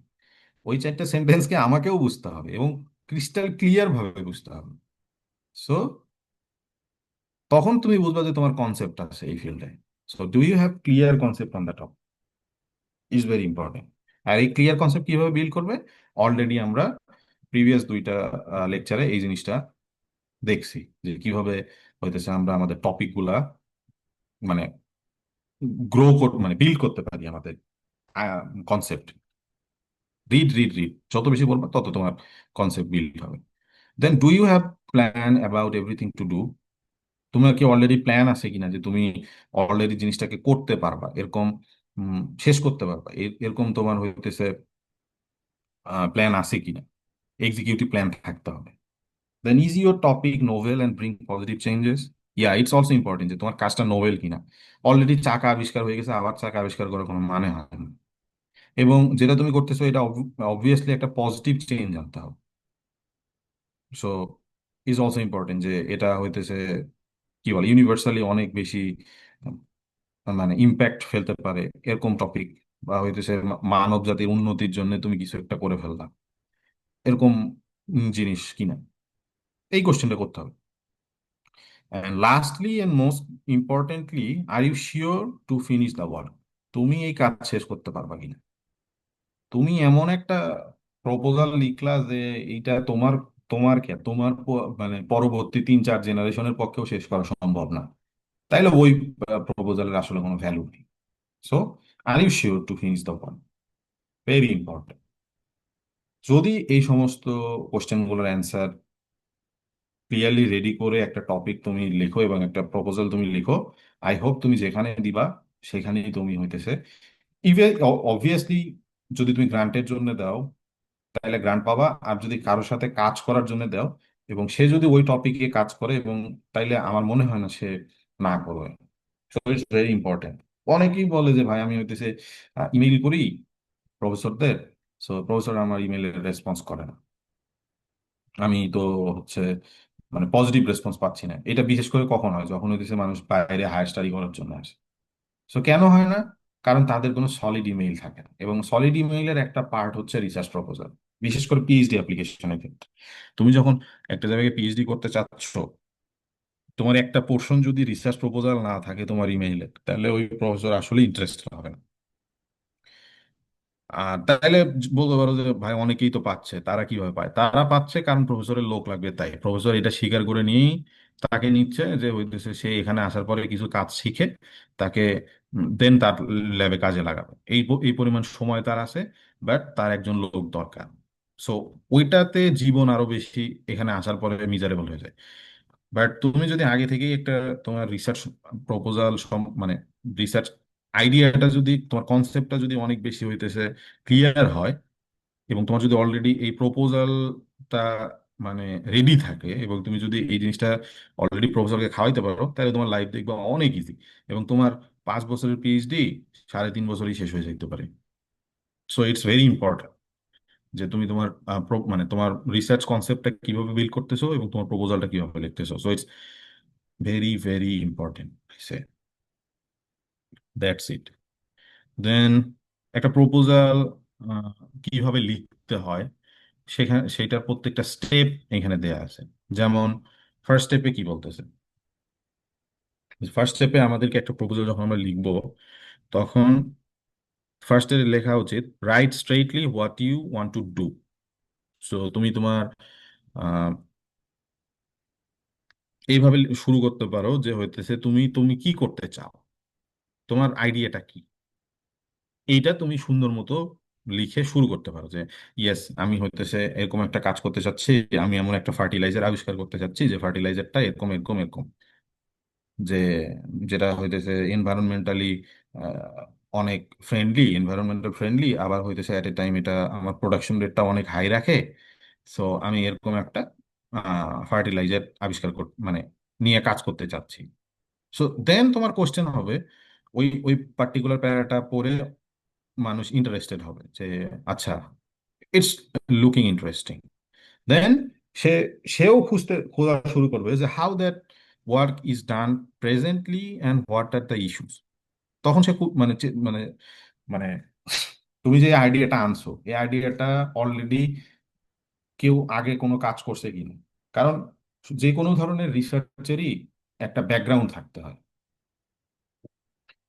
Speaker 1: ওই 4টা সেন্টেন্সকে আমাকেও বুঝতে হবে এবং ক্রিস্টাল ক্লিয়ার ভাবে বুঝতে হবে। সো তখন তুমি বুঝবা যে তোমার কনসেপ্ট আছে এই ফিল্ডে। So do you have clear concept on the topic is very important. আর এই ক্লিয়ার কনসেপ্ট কিভাবে বিল্ড করবে, অলরেডি আমরা প্রিভিয়াস 2টা লেকচারে এই জিনিসটা দেখছি যে কিভাবে হইতেছে আমরা আমাদের টপিক গুলা মানে গ্রো মানে বিল্ড করতে পারি আমাদের কনসেপ্ট। রিড রিড রিড, যত বেশি বলবা তত তোমার কনসেপ্ট বিল্ড হবে। Then do you have plan about everything to do? তোমার কি অলরেডি প্ল্যান আছে কিনা যে তুমি অলরেডি জিনিসটাকে করতে পারবা, এরকম শেষ করতে পারবা, এরকম তোমার হইতেছে প্ল্যান আছে কিনা? এক্সিকিউটিভ প্ল্যান থাকতে হবে। Then is your topic novel and bring positive changes? Yeah, it's also important যে তোমার কাজটা নোভেল কিনা। অলরেডি চাকা আবিষ্কার হয়ে গেছে, আবার চাকা আবিষ্কার করার কোনো মানে হয় না। এবং যেটা তুমি করতেছো এটা অবভিয়াসলি একটা পজিটিভ চেঞ্জ আনতে হবে। সো ইজ অলসো ইম্পর্টেন্ট যে এটা হইতেছে কি বলে ইউনিভার্সালি অনেক বেশি মানে ইম্প্যাক্ট ফেলতে পারে এরকম টপিক, বা হইতেছে মানব জাতির উন্নতির জন্য তুমি কিছু একটা করে ফেললা, এরকম জিনিস কিনা, এই কোশ্চেনটা করতে হবে। And lastly and most importantly, are you sure to finish the work? তুমি এই কাজ শেষ করতে পারবা কিনা। তুমি এমন একটা প্রপোজাল লিখলা যে এইটা তোমার তোমার কে তোমার মানে পরবর্তী 3-4 জেনারেশনের পক্ষেও শেষ করা সম্ভব না, তাইলে ওই প্রপোজালের আসলে কোনো ভ্যালু নেই। So are you sure to finish the work, very important. যদি এই সমস্ত কোশ্চেনগুলোর অ্যান্সার ক্লিয়ারলি রেডি করে একটা টপিক তুমি লিখো এবং একটা প্রপোজাল তুমি লিখো, আই হোপ তুমি যেখানে দিবা সেখানেই তুমি হইতেছে ইভে অবভিয়াসলি, যদি তুমি গ্রান্টের জন্য দাও তাহলে গ্রান্ট পাবা, আর যদি কারোর সাথে কাজ করার জন্য দাও এবং সে যদি ওই টপিকে কাজ করে এবং তাইলে আমার মনে হয় না সে না করবে। So it's very important. অনেকেই বলে যে ভাই আমি হইতেছে ইমেইল করি প্রফেসরদের, সো প্রফেসর আমার ইমেইলের রেসপন্স করে না, আমি তো হচ্ছে মানে পজিটিভ রেসপন্স পাচ্ছি না। এটা বিশেষ করে কখন হয়, যখন হইতেছে মানুষ বাইরে হায়ার স্টাডি করার জন্য আসে। সো কেন হয় না? কারণ তাদের কোনো সলিড ইমেইল থাকে না, এবং সলিড ইমেইলের একটা পার্ট হচ্ছে রিসার্চ প্রপোজাল, বিশেষ করে পিএইচডি অ্যাপ্লিকেশনের ক্ষেত্রে। তুমি যখন একটা জায়গায় পিএইচডি করতে চাচ্ছ, তোমার একটা পোর্শন যদি রিসার্চ প্রপোজাল না থাকে তোমার ইমেইলে, তাহলে ওই প্রফেসর আসলে ইন্টারেস্টেড হবে না। আর তাহলে বলতে পারো যে ভাই অনেকেই তো পাচ্ছে, তারা কিভাবে পায়? তারা পাচ্ছে কারণ প্রফেসরের লোক লাগবে, তাই প্রফেসর এটা স্বীকার করে নিয়েই তাকে নিচ্ছে, যে হইতেছে সে এখানে আসার পরে কিছু কাজ শিখে তাকে দেন তার ল্যাবে কাজে লাগাবে। এই পরিমাণ সময় তার আছে, বাট তার একজন লোক দরকার। সো ওইটাতে জীবন আরো বেশি এখানে আসার পরে মিজারেবল হয়ে যায়। বাট তুমি যদি আগে থেকেই একটা তোমার রিসার্চ প্রপোজাল মানে রিসার্চ আইডিয়াটা যদি তোমার কনসেপ্টটা যদি অনেক বেশি হইতেছে ক্লিয়ার হয়, এবং তোমার যদি অলরেডি এই প্রপোজালটা মানে রেডি থাকে, এবং তুমি যদি এই জিনিসটা অলরেডি প্রফেসরকে খাওয়াইতে পারো, তাহলে তোমার লাইফ দেখবে অনেক ইজি, এবং তোমার 5 বছরের পিএইচডি 3.5 বছরই শেষ হয়ে যেতে পারে। সো ইটস ভেরি ইম্পর্টেন্ট যে তুমি তোমার মানে তোমার রিসার্চ কনসেপ্টটা কিভাবে বিল্ড করতেছো এবং তোমার প্রপোজালটা কিভাবে লিখতেছো। So it's very very important, say that's it. Then একটা প্রপোজাল কিভাবে লিখতে হয় সেখানে সেইটার প্রত্যেকটা স্টেপ এখানে দেয়া আছে। যেমন ফার্স্ট স্টেপে কি বলতেছে, ফার্স্ট স্টেপে আমাদেরকে একটা প্রপোজাল যখন আমরা লিখবো, তখন ফার্স্টে লেখা উচিত write straightly what you want to do. So তুমি তোমার আহ, এইভাবে শুরু করতে পারো যে হইতেছে তুমি তুমি কি করতে চাও, তোমার আইডিয়াটা কি, এইটা তুমি সুন্দর মতো লিখে শুরু করতে পারো যে ইয়েস আমি হইতেছে এরকম একটা কাজ করতে চাচ্ছি, আমি এমন একটা ফার্টিলাইজার আবিষ্কার করতে চাচ্ছি যে ফার্টিলাইজারটা এরকম এরকম এরকম, যে যেটা হইতেছে এনভায়রনমেন্টালি অনেক ফ্রেন্ডলি, এনভায়রনমেন্টাল ফ্রেন্ডলি, আবার হইতেছে এট এ টাইম এটা আমার প্রোডাকশন রেটটা অনেক হাই রাখে। সো আমি এরকম একটা ফার্টিলাইজার আবিষ্কার মানে নিয়ে কাজ করতে চাচ্ছি। সো দেন তোমার কোশ্চেন হবে, ওই ওই পার্টিকুলার প্যারাটা পড়ে মানুষ ইন্টারেস্টেড হবে যে আচ্ছা, ইটস লুকিং ইন্টারেস্টিং। দেন সে সেও খোঁজা শুরু করবে যে how that work is done presently and what are the issues. তখন সে খুব মানে মানে মানে তুমি যে আইডিয়াটা আনছো, এই আইডিয়াটা অলরেডি কেউ আগে কোনো কাজ করছে কিনা। কারণ যে কোনো ধরনের রিসার্চেরই একটা ব্যাকগ্রাউন্ড থাকতে হয়।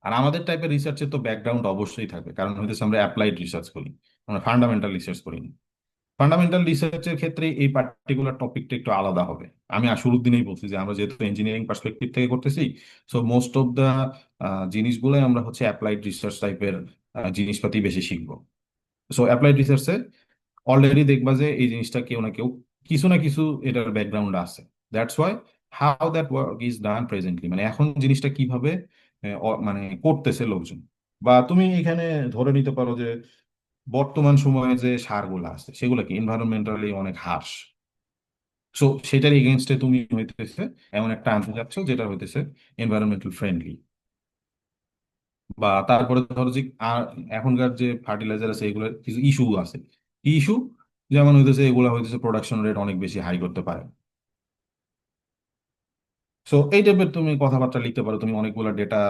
Speaker 1: আর আমাদের টাইপের রিসার্চের তো ব্যাকগ্রাউন্ড অবশ্যই থাকবে, কারণ হচ্ছে আমরা অ্যাপ্লাইড রিসার্চ করি, আমরা ফান্ডামেন্টাল রিসার্চ করি না। ফান্ডামেন্টাল রিসার্চের ক্ষেত্রে এই পার্টিকুলার টপিকটা একটু আলাদা হবে। আমি শুরুর দিনেই বলছি যে আমরা যেহেতু ইঞ্জিনিয়ারিং পার্সপেক্টিভ থেকে করতেছি, সো মোস্ট অফ দ্য জিনিসগুলোই আমরা হচ্ছে অ্যাপ্লাইড রিসার্চ টাইপের জিনিসপাতি বেশি শিখবো। সো অ্যাপ্লাইড রিসার্চে অলরেডি দেখবা যে এই জিনিসটা কেউ না কেউ কিছু না কিছু এটার ব্যাকগ্রাউন্ড আছে। That's why how that work is done presently, মানে এখন জিনিসটা কিভাবে মানে করতেছে লোকজন। বা তুমি এখানে ধরে নিতে পারো যে বর্তমান সময়ে যে সারগুলো আছে সেগুলো কি এনভায়রনমেন্টালি অনেক হার্শ। সো সেটার এগেনস্টে তুমি হইতেছে এমন একটা আনতে যাচ্ছ যেটা হইতেছে এনভায়রনমেন্টাল ফ্রেন্ডলি। বা তারপরে ধরো যে আর এখনকার যে ফার্টিলাইজার আছে এগুলোর কিছু ইস্যু আছে। কি ইস্যু? যেমন হইতেছে এগুলা হইতেছে প্রোডাকশন রেট অনেক বেশি হাই করতে পারে। সো এই টাইপের তুমি কথাবার্তা লিখতে পারো, তুমি অনেকগুলো ডেটা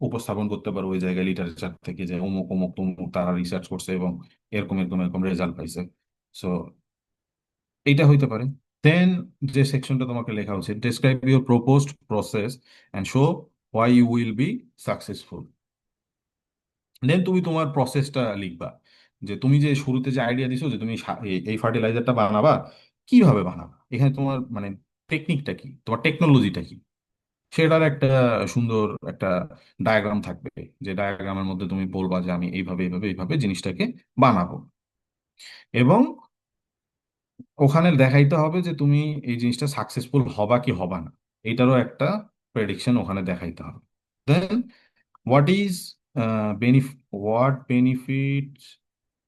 Speaker 1: উপস্থাপন করতে পারো ওই জায়গায় লিটারেচার থেকে যে অমুক অমুক তমুক তারা রিসার্চ করছে এবং এরকম এরকম এরকম রেজাল্ট পাইছে। সো এইটা হইতে পারে। দেন যে সেকশনটা তোমাকে লেখা হচ্ছে, describe your proposed process and show why you will be successful. Then তুমি তোমার প্রসেসটা লিখবা, যে তুমি যে শুরুতে যে আইডিয়া দিছো যে তুমি এই ফার্টিলাইজারটা বানাবা, কিভাবে বানাবা, এখানে তোমার মানে টেকনিকটা কি, তোমার টেকনোলজিটা কি, সেটার একটা সুন্দর একটা ডায়াগ্রাম থাকবে। যে ডায়াগ্রামের মধ্যে তুমি বলবা যে আমি এইভাবে এইভাবে এইভাবে জিনিসটাকে বানাবো। এবং ওখানে দেখাইতে হবে যে তুমি এই জিনিসটা সাকসেসফুল হবা কি হবা না, এটারও একটা প্রেডিকশন ওখানে দেখাইতে হবে। দেন হোয়াট ইজ বেনিফ what benefits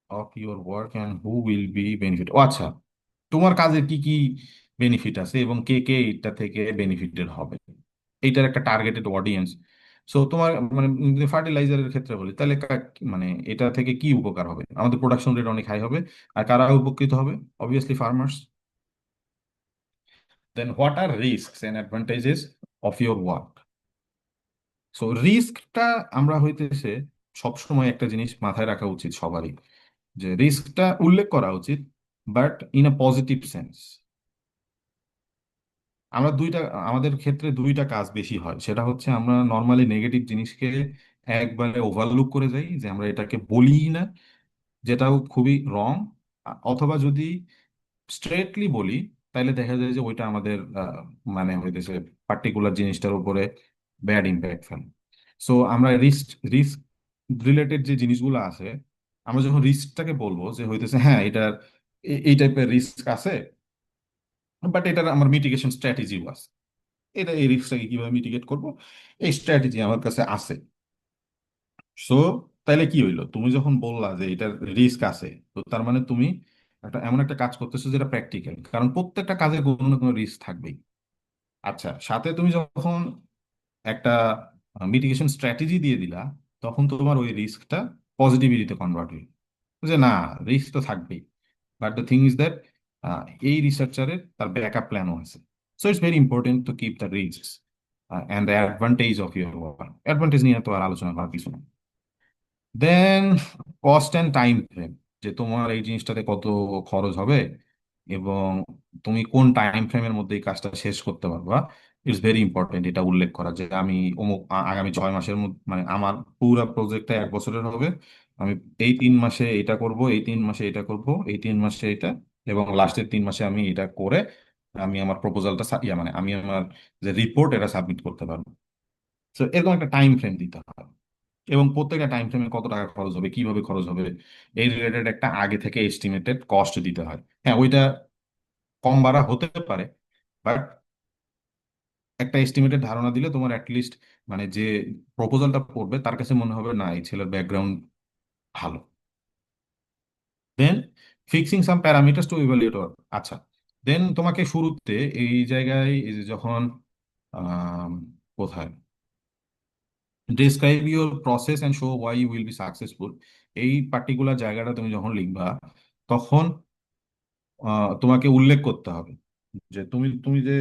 Speaker 1: of your work and who will be benefit. ও আচ্ছা, তোমার কাজের কি কি বেনিফিট আছে এবং কে কে এটা থেকে বেনিফিটেড হবে, এইটার একটা টার্গেটেড অডিয়েন্স। সো তোমার মানে ফার্টিলাইজারের ক্ষেত্রে বলি তাহলে মানে এটা থেকে কি উপকার হবে, আমাদের প্রোডাকশন রেট অনেক হাই হবে। আর কারা উপকৃত হবে? Obviously farmers. Then what are risks and advantages of your work. So রিস্কটা আমরা হইতেছে সবসময় একটা জিনিস মাথায় রাখা উচিত সবারই, যে রিস্কটা উল্লেখ করা উচিত, but in a positive sense. আমরা দুইটা, আমাদের ক্ষেত্রে দুইটা কাজ বেশি হয়, সেটা হচ্ছে আমরা নর্মালি নেগেটিভ জিনিসকে একবারে ওভারলুক করে যাই, যে আমরা এটাকে বলি না, যেটাও খুবই রং। অথবা যদি স্ট্রেটলি বলি তাহলে দেখা যায় যে ওইটা আমাদের মানে হইতেছে পার্টিকুলার জিনিসটার উপরে ব্যাড ইম্প্যাক্ট ফেলে। সো আমরা রিস্ক রিস্ক রিলেটেড যে জিনিসগুলো আছে, আমরা যখন রিস্কটাকে বলবো যে হইতেছে হ্যাঁ এটার এই টাইপের রিস্ক আছে, বাট এটার আমার মিটিগেশন স্ট্র্যাটেজিও আছে, এটা এই রিস্কটাকে কিভাবে মিটিগেট করব এই স্ট্র্যাটেজি আমার কাছে আছে। সো তাইলে কি হইলো, তুমি যখন বললা যে এটার রিস্ক আছে, তো তার মানে তুমি একটা এমন একটা কাজ করতেছো যেটা প্র্যাকটিক্যাল, কারণ প্রত্যেকটা কাজে কোনো না কোনো রিস্ক থাকবেই। আচ্ছা, সাথে তুমি যখন একটা মিটিগেশন স্ট্র্যাটেজি দিয়ে দিলা, তখন তোমার ওই রিস্কটা পজিটিভিটিতে কনভার্ট হইল, যে না, রিস্ক তো থাকবেই, but the thing is that এই রিসার্চারের তার ব্যাকআপ প্ল্যানও আছে। So it's very important to keep the risk and the advantage of your work. Advantage নিয়ে তো আর আলোচনা করার কিছু না। দেন কস্ট অ্যান্ড টাইম ফ্রেম, যে তোমার এই জিনিসটাতে কত খরচ হবে এবং তুমি কোন টাইম ফ্রেমের মধ্যে এই কাজটা শেষ করতে পারবা। ইটস ভেরি ইম্পর্টেন্ট এটা উল্লেখ করা, যে আমি অমুক আগামী 6 মাসের মধ্যে, মানে আমার পুরো প্রজেক্টটা 1 বছরের হবে, আমি এই 3 মাসে এটা করব, এই 3 মাসে এটা করব, এই 3 মাসে এটা, এবং লাস্টের 3 মাসে আমি এটা করে আমি আমার প্রপোজালটা মানে আমি আমার যে রিপোর্ট এটা সাবমিট করতে পারবো। তো এরকম একটা টাইম ফ্রেম দিতে হবে। এবং প্রত্যেকটা টাইম ফ্রেমে কত টাকা খরচ হবে, কিভাবে খরচ হবে, এই রিলেটেড একটা আগে থেকে এস্টিমেটেড কস্ট দিতে হয়। হ্যাঁ, ওইটা কম বাড়া হতে পারে, বাট একটা এস্টিমেটেড ধারণা দিলে তোমার অ্যাটলিস্ট মানে যে প্রপোজালটা পড়বে তার কাছে মনে হবে না এই ছেলের ব্যাকগ্রাউন্ড ভালো। Then fixing some parameters to evaluate work. আচ্ছা, দেন তোমাকে শুরুতে এই জায়গায় এই যে যখন আম, কোথায় describe your process and show why you will be successful, এই পার্টিকুলার জায়গাটা তুমি যখন লিখবা তখন তোমাকে উল্লেখ করতে হবে যে তুমি তুমি যে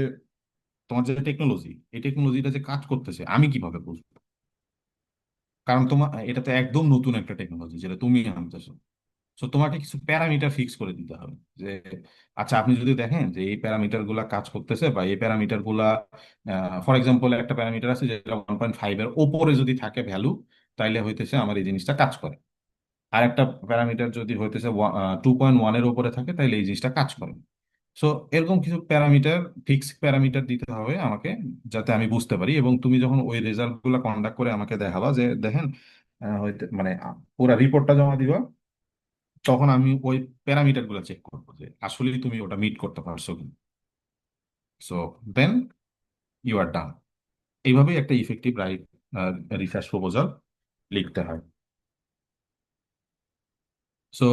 Speaker 1: তোমার যে টেকনোলজি, এই টেকনোলজিটা যে কাজ করতেছে আমি কিভাবে বুঝবো, কারণ তোমার এটা তো একদম নতুন একটা টেকনোলজি যেটা তুমি আনতেছো। তো তোমাকে কিছু প্যারামিটার ফিক্স করে দিতে হবে যে আচ্ছা আপনি যদি দেখেন যে এই প্যারামিটার গুলা কাজ করতেছে বা এই প্যারামিটার গুলা, ফর এক্সাম্পল একটা প্যারামিটার আছে যেটা 1.5 এর ওপরে যদি থাকে ভ্যালু, তাইলে হইতেছে আমার এই জিনিসটা কাজ করে। আর একটা প্যারামিটার যদি হইতেছে 2.1 এর উপরে থাকে তাহলে এই জিনিসটা কাজ করে। সো এরকম কিছু প্যারামিটার, ফিক্স প্যারামিটার দিতে হবে আমাকে, যাতে আমি বুঝতে পারি। এবং তুমি যখন ওই রেজাল্ট গুলা কন্ডাক্ট করে আমাকে দেখাবা যে দেখেন হইতে মানে পুরো রিপোর্টটা জমা দিবা, তখন আমি ওই প্যারামিটার গুলো চেক করবো যে আসলেই তুমি ওটা মিট করতে পারছো কি। সো দেন ইউ আর ডান। এইভাবেই একটা ইফেক্টিভ রাইট রিসার্চ প্রপোজাল লিখতে হয়। সো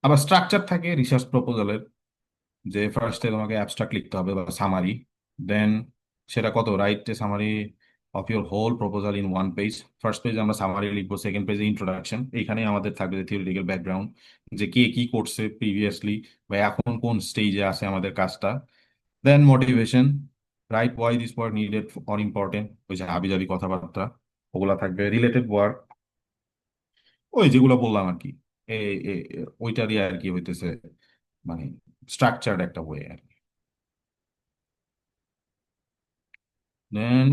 Speaker 1: আবার স্ট্রাকচার থাকে রিসার্চ প্রপোজালের, যে ফার্স্টে তোমাকে অ্যাবস্ট্রাক্ট লিখতে হবে বা সামারি। দেন সেটা কত, right a summary of your whole proposal in one page. First পেজে আমরা সামারি লিখবো, সেকেন্ড পেজে ইন্ট্রোডাকশন, এইখানেই আমাদের থাকবে থিওরিটিক্যাল ব্যাকগ্রাউন্ড, যে কে কি করছে প্রিভিয়াসলি বা এখন কোন স্টেজে আছে আমাদের কাজটা। Then motivation, right why this work needed or important, ওই যে হাবিজাবি কথাবার্তা ওগুলা থাকবে। রিলেটেড ওয়ার্ক, ওই যেগুলো বললাম আর কি, ওইটারই আর কি হইতেছে মানে স্ট্রাকচার্ড একটা ওয়ে আর কি। দেন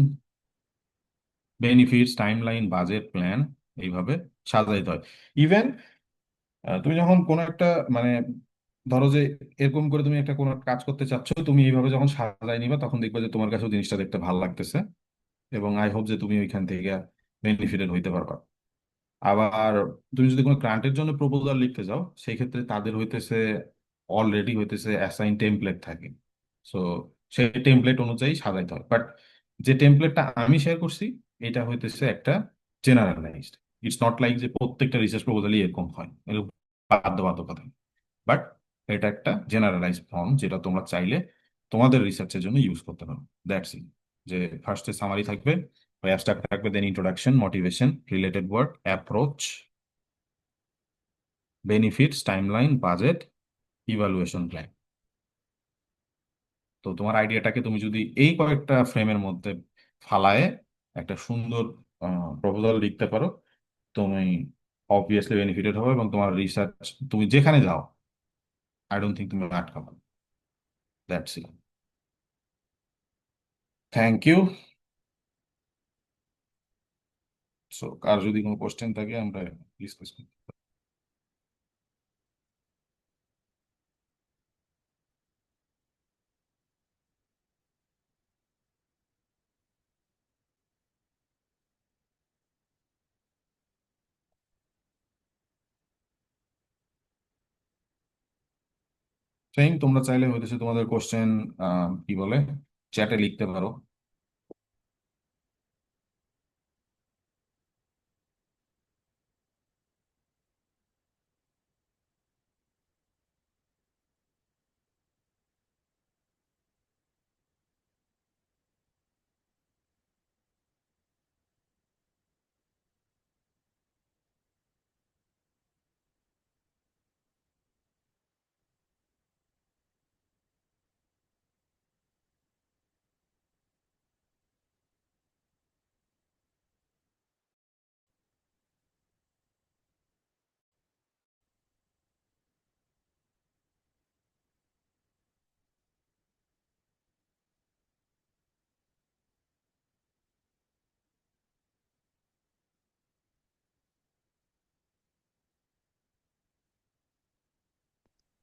Speaker 1: বেনিফিটস, টাইমলাইন, বাজেট, প্ল্যান, এইভাবে সাজাইতে হয়। ইভেন তুমি যখন কোনো একটা মানে ধরো যে এরকম করে তুমি একটা কোনো কাজ করতে চাচ্ছ, তুমি এইভাবে যখন সাজাই নিবা তখন দেখবে যে তোমার কাছেও জিনিসটা দেখতে ভালো লাগতেছে, এবং আই হোপ যে তুমি ওইখান থেকে বেনিফিটেড হইতে পারবা। আবার তুমি যদি কোনো গ্রান্টের জন্য প্রপোজাল লিখতে যাও, সেই ক্ষেত্রে তাদের হইতেছে অলরেডি হইতেছে অ্যাসাইন টেমপ্লেট থাকে। সো সেই টেমপ্লেট অনুযায়ী সাজাইতে হয়। বাট যে টেমপ্লেটটা আমি শেয়ার করছি এটা হইতেছে একটা জেনারেলাইজড। ইটস নট লাইক যে প্রত্যেকটা রিসার্চ প্রপোজালই এরকম হয়, এরকম বাধ্যবাধকতা। বাট এটা একটা জেনারেলাইজ ফর্ম যেটা তোমরা চাইলে তোমাদের রিসার্চের জন্য ইউজ করতে পারো। That's it. যে ফার্স্টে সামারি থাকবে, অ্যাবস্ট্রাক্ট থাকবে, then introduction, motivation, related work, approach, benefits, timeline, budget, evaluation plan. তো তোমার আইডিয়াটাকে তুমি যদি এই কয়েকটা ফ্রেমের মধ্যে ফালায়ে একটা সুন্দর প্রপোজাল লিখতে পারো, তুমি অবভিয়াসলি বেনিফিটেড হবে এবং তোমার রিসার্চ তুমি যেখানে যাও আই ডোন্ট থিঙ্ক তুমি আটকাবে। That's it. Thank you. So আর যদি কোনো কোশ্চেন থাকে আমরা ডিসকাস করি। সেম, তোমরা চাইলে হইতেছে তোমাদের কোশ্চেন কি বলে চ্যাটে লিখতে পারো।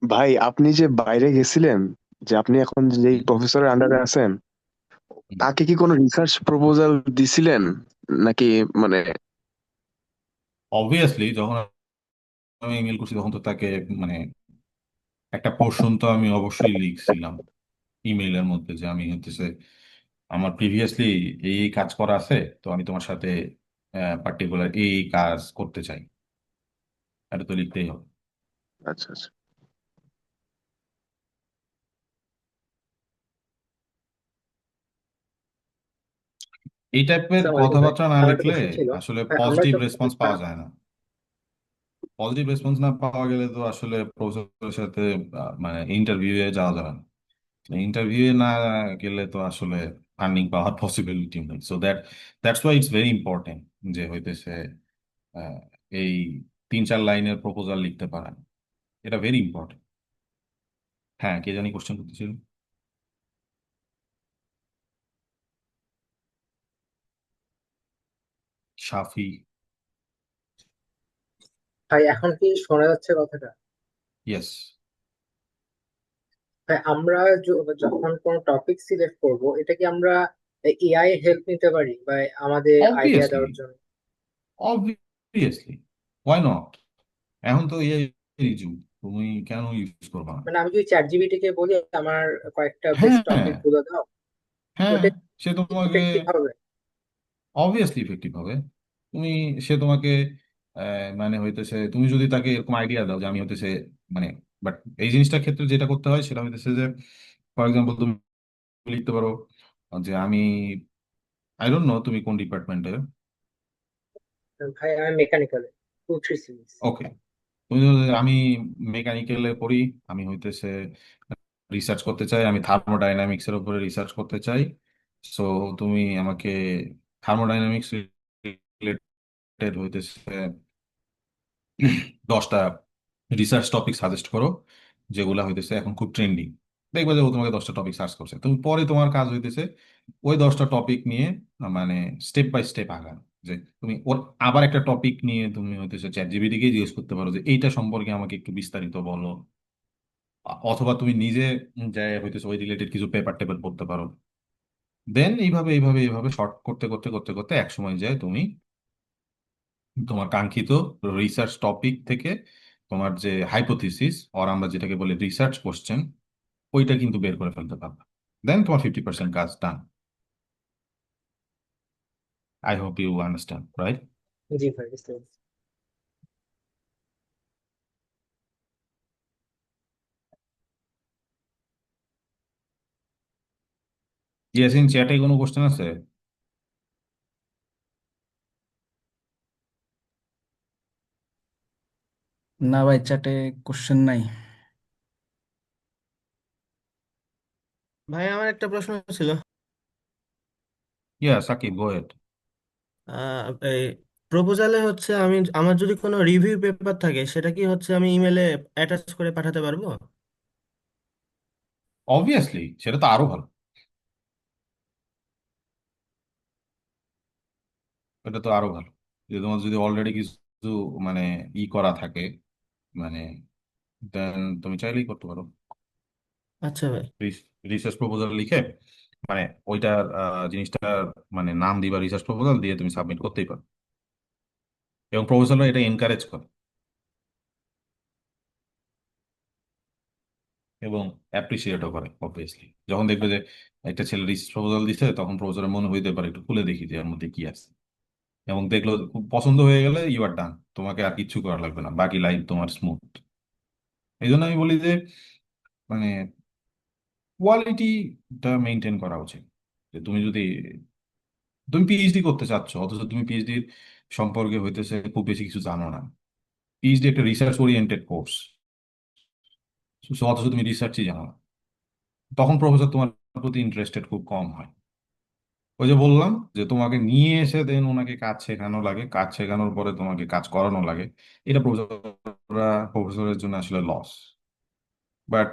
Speaker 4: ভাই, আপনি যে বাইরে গেছিলেন, যে আপনি এখন যেই
Speaker 1: হুম,
Speaker 4: প্রফেসরের আন্ডারে আছেন,
Speaker 1: হুম।
Speaker 4: তাকে কি কোনো রিসার্চ প্রপোজাল দিছিলেন নাকি? মানে
Speaker 1: অবভিয়াসলি যখন আমি ইমেল করছি তখন তো তাকে মানে একটা পোর্শন তো আমি অবশ্যই লিখছিলাম ইমেইলের মধ্যে, যে আমি হচ্ছে আমার প্রিভিয়াসলি এই এই কাজ করা আছে, তো আমি তোমার সাথে পার্টিকুলার এই এই কাজ করতে চাই। এটা তো লিখতেই হবে।
Speaker 4: আচ্ছা আচ্ছা।
Speaker 1: এই টাইপের
Speaker 2: আসসালামু আলাইকুম ভাই।
Speaker 1: কথাবার্তা না
Speaker 2: আমার একটা
Speaker 1: লিখলে
Speaker 2: কোশ্চেন ছিল।
Speaker 1: আসলে
Speaker 2: ভাই, আমরা
Speaker 1: পজিটিভ
Speaker 2: যখন
Speaker 1: রেসপন্স পাওয়া যায় না। পজিটিভ রেসপন্স না পাওয়া গেলে তো আসলে প্রফেসরের সাথে মানে ইন্টারভিউয়ে যাওয়া যাবে না। ইন্টারভিউয়ে না গেলে তো আসলে ফান্ডিং পাওয়ার পসিবিলিটি নেই। So that's why it's very important যে হইতেছে আহ, এই 3-4 লাইনের প্রপোজাল লিখতে পারেন। এটা ভেরি ইম্পর্টেন্ট। হ্যাঁ, কে জানি কোশ্চেন করতেছিল। সাফি।
Speaker 2: ভাই, এখন কি শোনা যাচ্ছে কথাটা?
Speaker 1: ইয়েস।
Speaker 2: ভাই, আমরা যখন কোনো টপিক সিলেক্ট করব, এটা কি আমরা এআই হেল্প নিতে পারি বা আমাদের আইডিয়া
Speaker 1: অবভিয়াসলি,
Speaker 2: দেওয়ার জন্য?
Speaker 1: Obviously, why not. এখন তো এই যুগ, তুমি কেন ইউজ করবা না?
Speaker 2: মানে আমি যদি চ্যাট জিপিটি কে বলি আমার কয়েকটা বেস্ট
Speaker 1: হ্যাঁ,
Speaker 2: টপিক গুলো দাও,
Speaker 1: হ্যাঁ,
Speaker 2: ওটা
Speaker 1: সে তোমাকে
Speaker 2: ইফেক্টিভ হবে?
Speaker 1: অবভিয়াসলি ইফেক্টিভ হবে। তুমি, সে তোমাকে মানে হইতেছে তুমি যদি তাকে এরকম আইডিয়া দাও যে আমি হইতেছে মানে, বাট এই জিনিসটার ক্ষেত্রে যেটা করতে হয় সেটা হইতেছে যে ফর এক্সাম্পল তুমি লিখতে পারো যে আমি, আই ডোন্ট নো তুমি কোন ডিপার্টমেন্টের।
Speaker 2: ভাই, আমি মেকানিক্যাল 2-3 সিরিজ।
Speaker 1: ওকে, তুমি ধরো যে আমি মেকানিক্যালে পড়ি, আমি হইতেছে রিসার্চ করতে চাই, আমি থার্মোডাইনামিক্স এর উপরে রিসার্চ করতে চাই। সো তুমি আমাকে থার্মোডাইনামিক্স রিলেটেড হইতেছে 10টা রিসার্চ টপিক সাজেস্ট করো, যেগুলা হইতেছে এখন খুব ট্রেন্ডিং। দেখবে যে ও তোমাকে 10টা টপিক সার্চ করছে, তুমি পরে তোমার কাজ হইতেছে ওই 10টা টপিক নিয়ে মানে স্টেপ বাই স্টেপ আগানো। যে তুমি ওর আবার একটা টপিক নিয়ে তুমি হইতেছে চ্যাট জিপিটিকে জিজ্ঞেস করতে পারো যে এইটা সম্পর্কে আমাকে একটু বিস্তারিত বলো। অথবা তুমি নিজে যে হইতেছে ওই রিলেটেড কিছু পেপার টেপার পড়তে পারো। দেন এইভাবে এইভাবে এইভাবে শর্ট করতে করতে করতে করতে এক সময় যায় তুমি তোমার কাঙ্ক্ষিত রিসার্চ টপিক থেকে তোমার যে হাইপোথিসিস আর আমরা যেটাকে বলি রিসার্চ কোশ্চেন, ওইটা কিন্তু বের করে ফেলতে পারবে। দেন তোমার 50% কাজ done. I hope you understand, right?
Speaker 2: জি ভাই, বুঝতে পারছি।
Speaker 1: ইয়াসিন, চ্যাটে কোনো কোশ্চেন আছে?
Speaker 5: না ভাই, চ্যাটে কোশ্চেন নাই।
Speaker 6: ভাই, আমার একটা প্রশ্ন ছিল।
Speaker 1: ইয়া সাকিব, গো হেড।
Speaker 6: এই প্রপোজালে হচ্ছে আমি আমার যদি কোনো রিভিউ পেপার থাকে সেটা কি হচ্ছে আমি ইমেলে অ্যাটাচ করে পাঠাতে পারবো?
Speaker 1: অবভিয়াসলি, সেটা তো আরো ভালো। এটা তো আরো ভালো যে তোমার যদি অলরেডি কিছু মানে করা থাকে, মানে দেন তুমি চাইলেই করতে পারো।
Speaker 6: আচ্ছা ভাই।
Speaker 1: রিসার্চ প্রপোজাল লিখে মানে ওইটার জিনিসটার মানে নাম দিবা রিসার্চ প্রপোজাল দিয়ে তুমি সাবমিট করতেই পারো। এবং প্রফেসররা এটা এনকারেজ করে এবং অ্যাপ্রিসিয়েটও করে অবভিয়াসলি। যখন দেখবে যে একটা ছেলে রিসার্চ প্রপোজাল দিচ্ছে, তখন প্রফেসরের মনে হইতে পারে একটু খুলে দেখি যে এর মধ্যে কি আছে। এবং দেখলো খুব পছন্দ হয়ে গেলে ইউ আর ডান, তোমাকে আর কিচ্ছু করা লাগবে না, বাকি লাইফ তোমার স্মুথ। এই জন্য আমি বলি যে মানে কোয়ালিটিটা মেনটেন করা উচিত। যে তুমি যদি তুমি পিএইচডি করতে চাচ্ছ অথচ তুমি পিএইচডি সম্পর্কে হইতেছে খুব বেশি কিছু জানো না। পিএইচডি একটা রিসার্চ ওরিয়েন্টেড কোর্স, অথচ তুমি রিসার্চই জানো না, তখন প্রফেসর তোমার প্রতি ইন্টারেস্টেড খুব কম হয়। ওই যে বললাম যে তোমাকে নিয়ে এসে দেন ওনাকে কাজ শেখানো লাগে, কাজ শেখানোর পরে তোমাকে কাজ করানো লাগে, এটা প্রফেসরের জন্য আসলে লস। বাট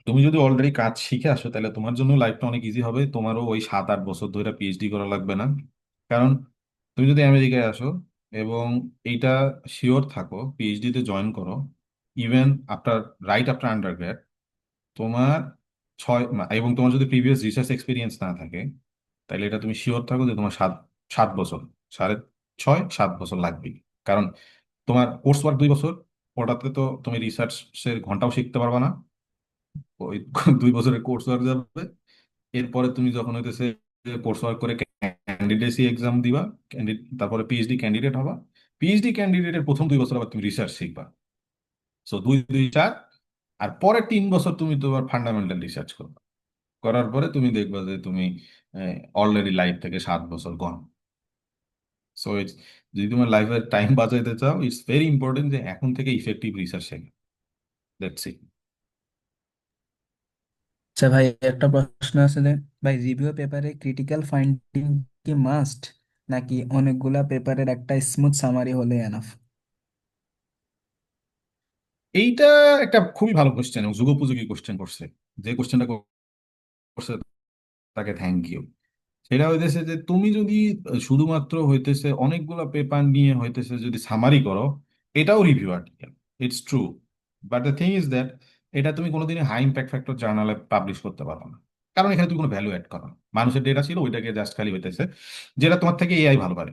Speaker 1: তুমি যদি অলরেডি কাজ শিখে আসো তাহলে তোমার জন্য লাইফটা অনেক ইজি হবে, তোমারও ওই 7-8 বছর ধরে পিএইচডি করা লাগবে না। কারণ তুমি যদি আমেরিকায় আসো এবং এইটা শিওর থাকো পিএইচডি তে জয়েন করো, even after right after under, তোমার এবং তোমার যদি প্রিভিয়াস রিসার্চ এক্সপিরিয়েন্স না থাকে, তাহলে এটা তুমি শিওর থাকো যে তোমার 7 বছর, 6.5-7 বছর লাগবে। কারণ তোমার কোর্স ওয়ার্ক 2 বছর, ওটাতে তো তুমি রিসার্চের ঘন্টাও শিখতে পারবে না। ওই 2 বছরের কোর্স ওয়ার্ক যাবে এরপরে তুমি যখন হইতেছে কোর্স ওয়ার্ক করে ক্যান্ডিডেসি এক্সাম দিবা, তারপরে পিএইচডি ক্যান্ডিডেট হবা। পিএইচডি ক্যান্ডিডেটের প্রথম 2 বছর আবার তুমি রিসার্চ শিখবা। সো 2 2 4, আর পরে 3 বছর তুমি তোমার ফান্ডামেন্টাল রিসার্চ করবে। করার পরে তুমি দেখবা যে তুমি অলরেডি লাইফ থেকে 7 বছর গন। সো ইটস, যদি তোমার লাইফের টাইম বাঁচাইতে চাও, ইটস ভেরি ইম্পর্টেন্ট যে এখন থেকে ইফেক্টিভ রিসার্চ শেখা। That's it.
Speaker 5: আচ্ছা ভাই, একটা প্রশ্ন আছে যে ভাই, রিভিউ পেপারে ক্রিটিক্যাল ফাইন্ডিং কি মাস্ট, নাকি অনেকগুলা পেপারের একটা স্মুথ সামারি হলে এনাফ?
Speaker 1: এইটা একটা খুবই ভালো কোশ্চেন এবং যুগোপযোগী কোশ্চেন করছে। যে কোশ্চেনটা করছে তাকে থ্যাংক ইউ। সেটা হইতেছে যে তুমি যদি শুধুমাত্র হইতেছে অনেকগুলো পেপার নিয়ে হইতেছে যদি সামারি করো, এটাও review article, it's true. But the thing is that এটা তুমি কোনোদিনই হাই ইম্প্যাক্ট ফ্যাক্টর জার্নালে পাবলিশ করতে পারবে না। কারণ এখানে তুমি কোনো ভ্যালু অ্যাড করো না। মানুষের ডেটা ছিল, ওইটাকে জাস্ট খালি হইতেছে যেটা তোমার থেকে এআই ভালো পারে।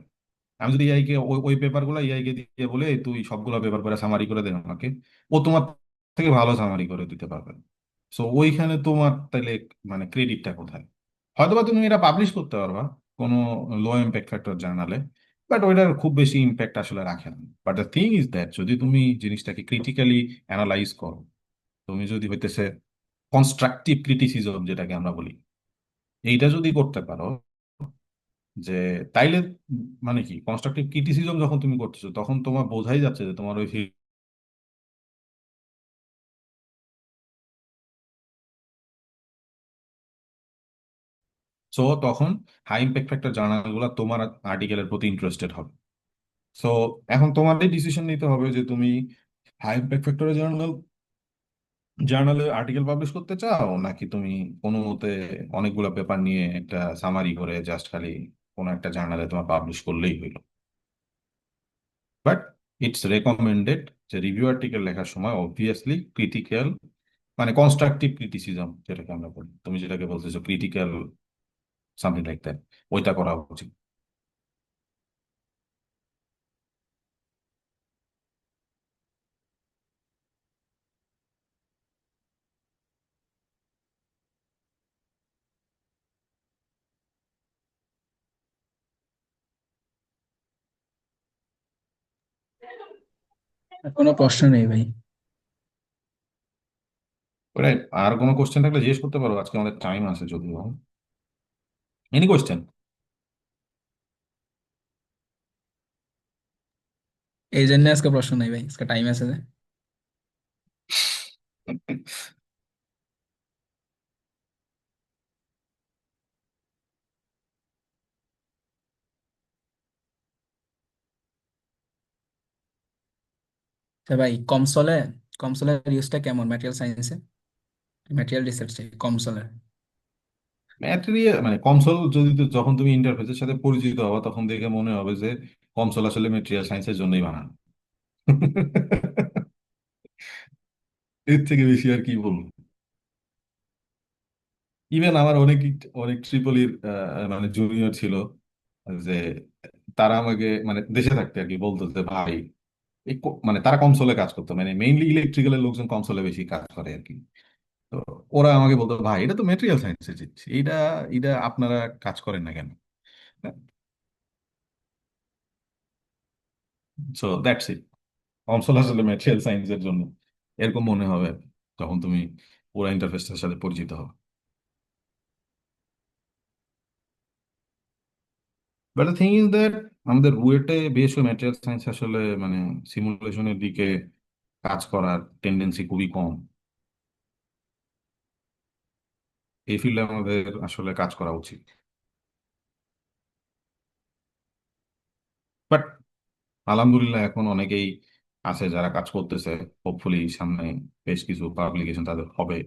Speaker 1: আমি যদি এআই কে ওই পেপারগুলো এআই কে দিয়ে বলে "এই তুই সবগুলো পেপার করে সামারি করে দে আমাকে", ও তোমার থেকে ভালো সামারি করে দিতে পারবে। সো ওইখানে তোমার তাইলে মানে ক্রেডিটটা কোথায়? হয়তোবা তুমি এটা পাবলিশ করতে পারবা কোনো লো ইম্প্যাক্ট ফ্যাক্টর জার্নালে, বাট ওইটার খুব বেশি ইম্প্যাক্ট আসলে রাখে না। But the thing is that যদি তুমি জিনিসটাকে ক্রিটিক্যালি অ্যানালাইজ করো, তুমি যদি হইতেছে কনস্ট্রাকটিভ ক্রিটিসিজম যেটাকে আমরা বলি, এইটা যদি করতে পারো, যে তাইলে মানে কি কনস্ট্রাকটিভ ক্রিটিসিজম যখন তুমি করতেছো তখন তোমার বোঝাই যাচ্ছে যে তোমার ওই সো তখন হাই ইম্প্যাক্ট ফ্যাক্টর জার্নালগুলো তোমার আর্টিকেলের প্রতি ইন্টারেস্টেড হবে। সো এখন তোমারই ডিসিশন নিতে হবে যে তুমি হাই ইম্প্যাক্ট ফ্যাক্টরের জার্নালে আর্টিকেল পাবলিশ করতে চাও, নাকি তুমি কোনো মতে অনেকগুলো পেপার নিয়ে একটা সামারি করে জাস্ট খালি কোনো একটা জার্নালে তোমার পাবলিশ করলেই হইলো। বাট ইটস রেকমেন্ডেড যে রিভিউ আর্টিকেল লেখার সময় অবভিয়াসলি ক্রিটিক্যাল মানে কনস্ট্রাকটিভ ক্রিটিসিজম যেটাকে আমরা বলি, তুমি যেটাকে বলতেছো ক্রিটিক্যাল সামথিং লাইক দ্যাট, ওইটা করা উচিত।
Speaker 5: কোনো প্রশ্ন নেই ভাই।
Speaker 1: ওরাই, আর কোনো কোশ্চেন থাকলে জিজ্ঞেস করতে পারো, আজকে আমাদের টাইম আছে যদিও। Any question?
Speaker 5: এই জন্য আজকে প্রশ্ন নাই ভাই, আজকে টাইম আছে যে। আচ্ছা ভাই, কমসলের ইউজটা কেমন ম্যাটেরিয়াল সায়েন্সে, ম্যাটেরিয়াল রিসার্চে কমসলের?
Speaker 1: ম্যাটেরিয়াল মানে কমসোল যদি যখন তুমি ইন্টারফেসের সাথে পরিচিত হবা তখন দেখে মনে হবে যে কমসোল আসলে ম্যাটেরিয়াল সায়েন্সের জন্যই বানানো। এর থেকে বেশি আর কি বলবো। ইভেন আমার অনেক অনেক ট্রিপলির মানে জুনিয়র ছিল, যে তারা আমাকে মানে দেশে থাকতে আর কি বলতো যে ভাই মানে তারা কনসোলে কাজ করতো, মানে মেইনলি ইলেকট্রিক্যালের লোকজন কনসোলে বেশি কাজ করে আর কি। তো ওরা আমাকে বলতো ভাই এটা তো মেটেরিয়াল সায়েন্সের জিনিস, এইটা এটা আপনারা কাজ করেন না কেন? So that's it. কনসোল আসলে মেটেরিয়াল সায়েন্সের জন্য এরকম মনে হবে যখন তুমি পুরো ইন্টারফেসটার সাথে পরিচিত হবে। But the thing is that আমাদের বুয়েটে বেশ ম্যাটেরিয়াল সায়েন্স আসলে মানে সিমুলেশনের দিকে কাজ করার টেন্ডেন্সি খুবই কম। এই ফিল্ডে আমাদের আসলে কাজ করা উচিত। বাট আলহামদুলিল্লাহ এখন অনেকেই আছে যারা কাজ করতেছে। হোপফুলি সামনে বেশ কিছু পাবলিকেশন তাদের হবে,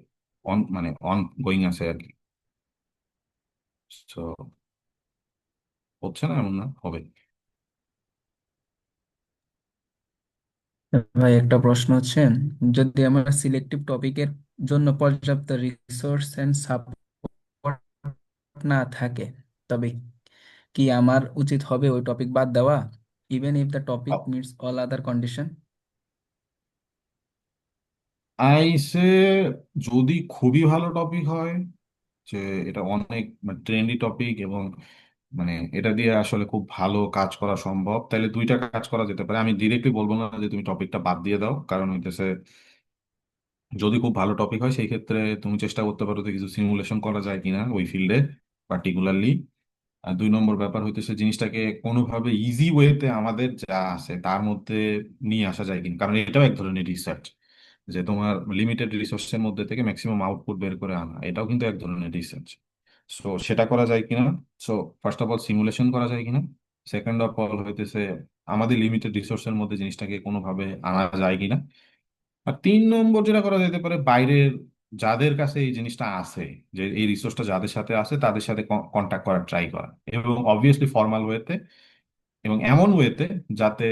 Speaker 1: মানে অন গোয়িং আছে আর কি। তো হচ্ছে না এমন না, হবে।
Speaker 5: ভাই একটা প্রশ্ন হচ্ছে, যদি আমার সিলেক্টিভ টপিকের জন্য পর্যাপ্ত রিসোর্স এন্ড সাপোর্ট না থাকে, তবে কি আমার উচিত হবে ওই টপিক বাদ দেওয়া, even if the topic meets all other condition?
Speaker 1: আইসে যদি খুবই ভালো টপিক হয় যে এটা অনেক ট্রেন্ডি টপিক, এবং মানে এটা দিয়ে আসলে খুব ভালো কাজ করা সম্ভব। তাহলে দুইটা কাজ করা যেতে পারে। আমি ডিরেক্টলি বলবো না যে তুমি টপিকটা বাদ দিয়ে দাও, কারণ হইতেছে যদি খুব ভালো টপিক হয় সেই ক্ষেত্রে তুমি চেষ্টা করতে পারো যে কিছু সিমুলেশন করা যায় কিনা ওই ফিল্ডে পার্টিকুলারলি। আর দুই নম্বর ব্যাপার হইতেছে জিনিসটাকে কোনোভাবে ইজি ওয়েতে আমাদের যা আছে তার মধ্যে নিয়ে আসা যায় কিনা, কারণ এটাও এক ধরনের রিসার্চ। যে তোমার লিমিটেড রিসোর্সের মধ্যে থেকে ম্যাক্সিমাম আউটপুট বের করে আনা, এটাও কিন্তু এক ধরনের রিসার্চ। সো সেটা করা যায় কিনা। So first of all simulation করা যায় কিনা। সেকেন্ড অফ অল হইতেছে আমাদের লিমিটেড রিসোর্সের মধ্যে জিনিসটাকে কোনোভাবে আনা যায় কিনা। আর তিন নম্বর যেটা করা যেতে পারে, বাইরের যাদের কাছে এই জিনিসটা আছে, যে এই রিসোর্সটা যাদের সাথে আছে তাদের সাথে কন্ট্যাক্ট করার ট্রাই করা, এবং অবভিয়াসলি ফর্মাল ওয়েতে, এবং এমন ওয়েতে যাতে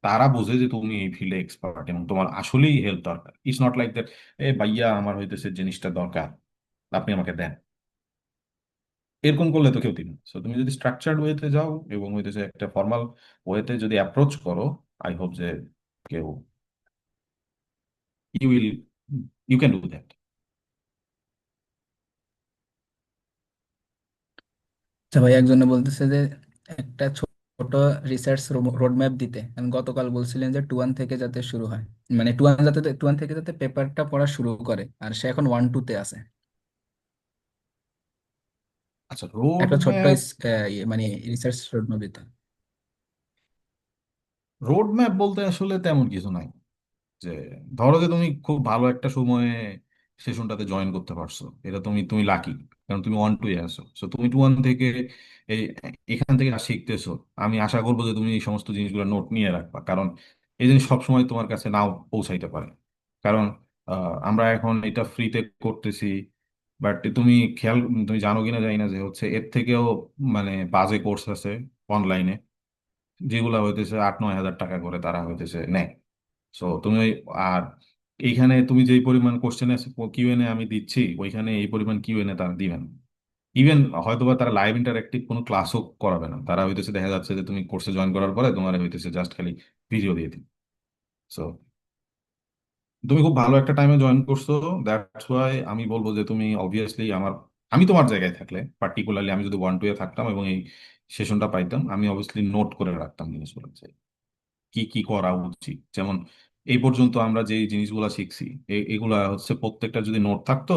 Speaker 1: তারা বোঝে যে তুমি এই ফিল্ডে এক্সপার্ট এবং তোমার আসলেই হেল্প দরকার। ইটস নট লাইক দ্যাট, এ ভাইয়া আমার হইতেছে জিনিসটা দরকার, আপনি আমাকে দেন। এরকম করলে তো কেউ দিবে না। সো তুমি যদি স্ট্রাকচার্ড ওয়েতে যাও এবং হইতেছে একটা ফর্মাল ওয়েতে যদি অ্যাপ্রোচ করো, আই হোপ যে কেউ you will you can do that.
Speaker 5: আচ্ছা ভাই, একজনে বলতেছে যে একটা ছোট রিসার্চ রোড ম্যাপ দিতে। আমি গতকাল বলছিলেন যে 2-1 থেকে যাতে শুরু হয়, মানে 2-1 থেকে যাতে পেপারটা পড়া শুরু করে, আর সে এখন 1-2-তে আছে।
Speaker 1: আচ্ছা, রোড
Speaker 5: একটা ছোট্ট
Speaker 1: ম্যাপ।
Speaker 5: মানে রিসার্চ রোড ম্যাপ দিতে।
Speaker 1: রোড ম্যাপ বলতে আসলে তেমন কিছু নাই। যে ধরো যে তুমি খুব ভালো একটা সময়ে সেশনটাতে জয়েন করতে পারছো, এটা তুমি তুমি লাকি, কারণ তুমি 1-2 এ আছো। সো তুমি 2-1 থেকে এই এখান থেকে যা শিখতেছো, আমি আশা করবো যে তুমি এই সমস্ত জিনিসগুলো নোট নিয়ে রাখবা, কারণ এই জিনিস সবসময় তোমার কাছে নাও পৌঁছাইতে পারে। কারণ আমরা এখন এটা ফ্রিতে করতেছি, বাট তুমি জানো কিনা জানি না যে হচ্ছে এর থেকেও বাজে কোর্স আছে অনলাইনে, যেগুলা হইতেছে 8-9 হাজার টাকা করে তারা হইতেছে নেয়। সো তুমি আর এইখানে তুমি যেই পরিমাণ কোশ্চেন কিউএনএ আমি দিচ্ছি, ওইখানে এই পরিমাণ কিউএনএ তারা দিবেন। ইভেন হয়তোবা তারা লাইভ ইন্টারেক্টিভ কোনো ক্লাসও করাবে না, তারা হইতেছে দেখা যাচ্ছে যে তুমি কোর্সে জয়েন করার পরে তোমার হইতেছে জাস্ট খালি ভিডিও দিয়ে দিন। সো তুমি খুব ভালো একটা টাইমে জয়েন করছো, দ্যাটস ওয়াই আমি বলবো যে তুমি অবভিয়াসলি আমি তোমার জায়গায় থাকলে পার্টিকুলারলি, আমি যদি 1-2 এ থাকতাম এবং এই সেশনটা পাইতাম, আমি অবভিয়াসলি নোট করে রাখতাম জিনিসগুলো, কি কি করা উচিত। যেমন এই পর্যন্ত আমরা যে জিনিসগুলো শিখছি, এগুলা হচ্ছে প্রত্যেকটা যদি নোট থাকতো,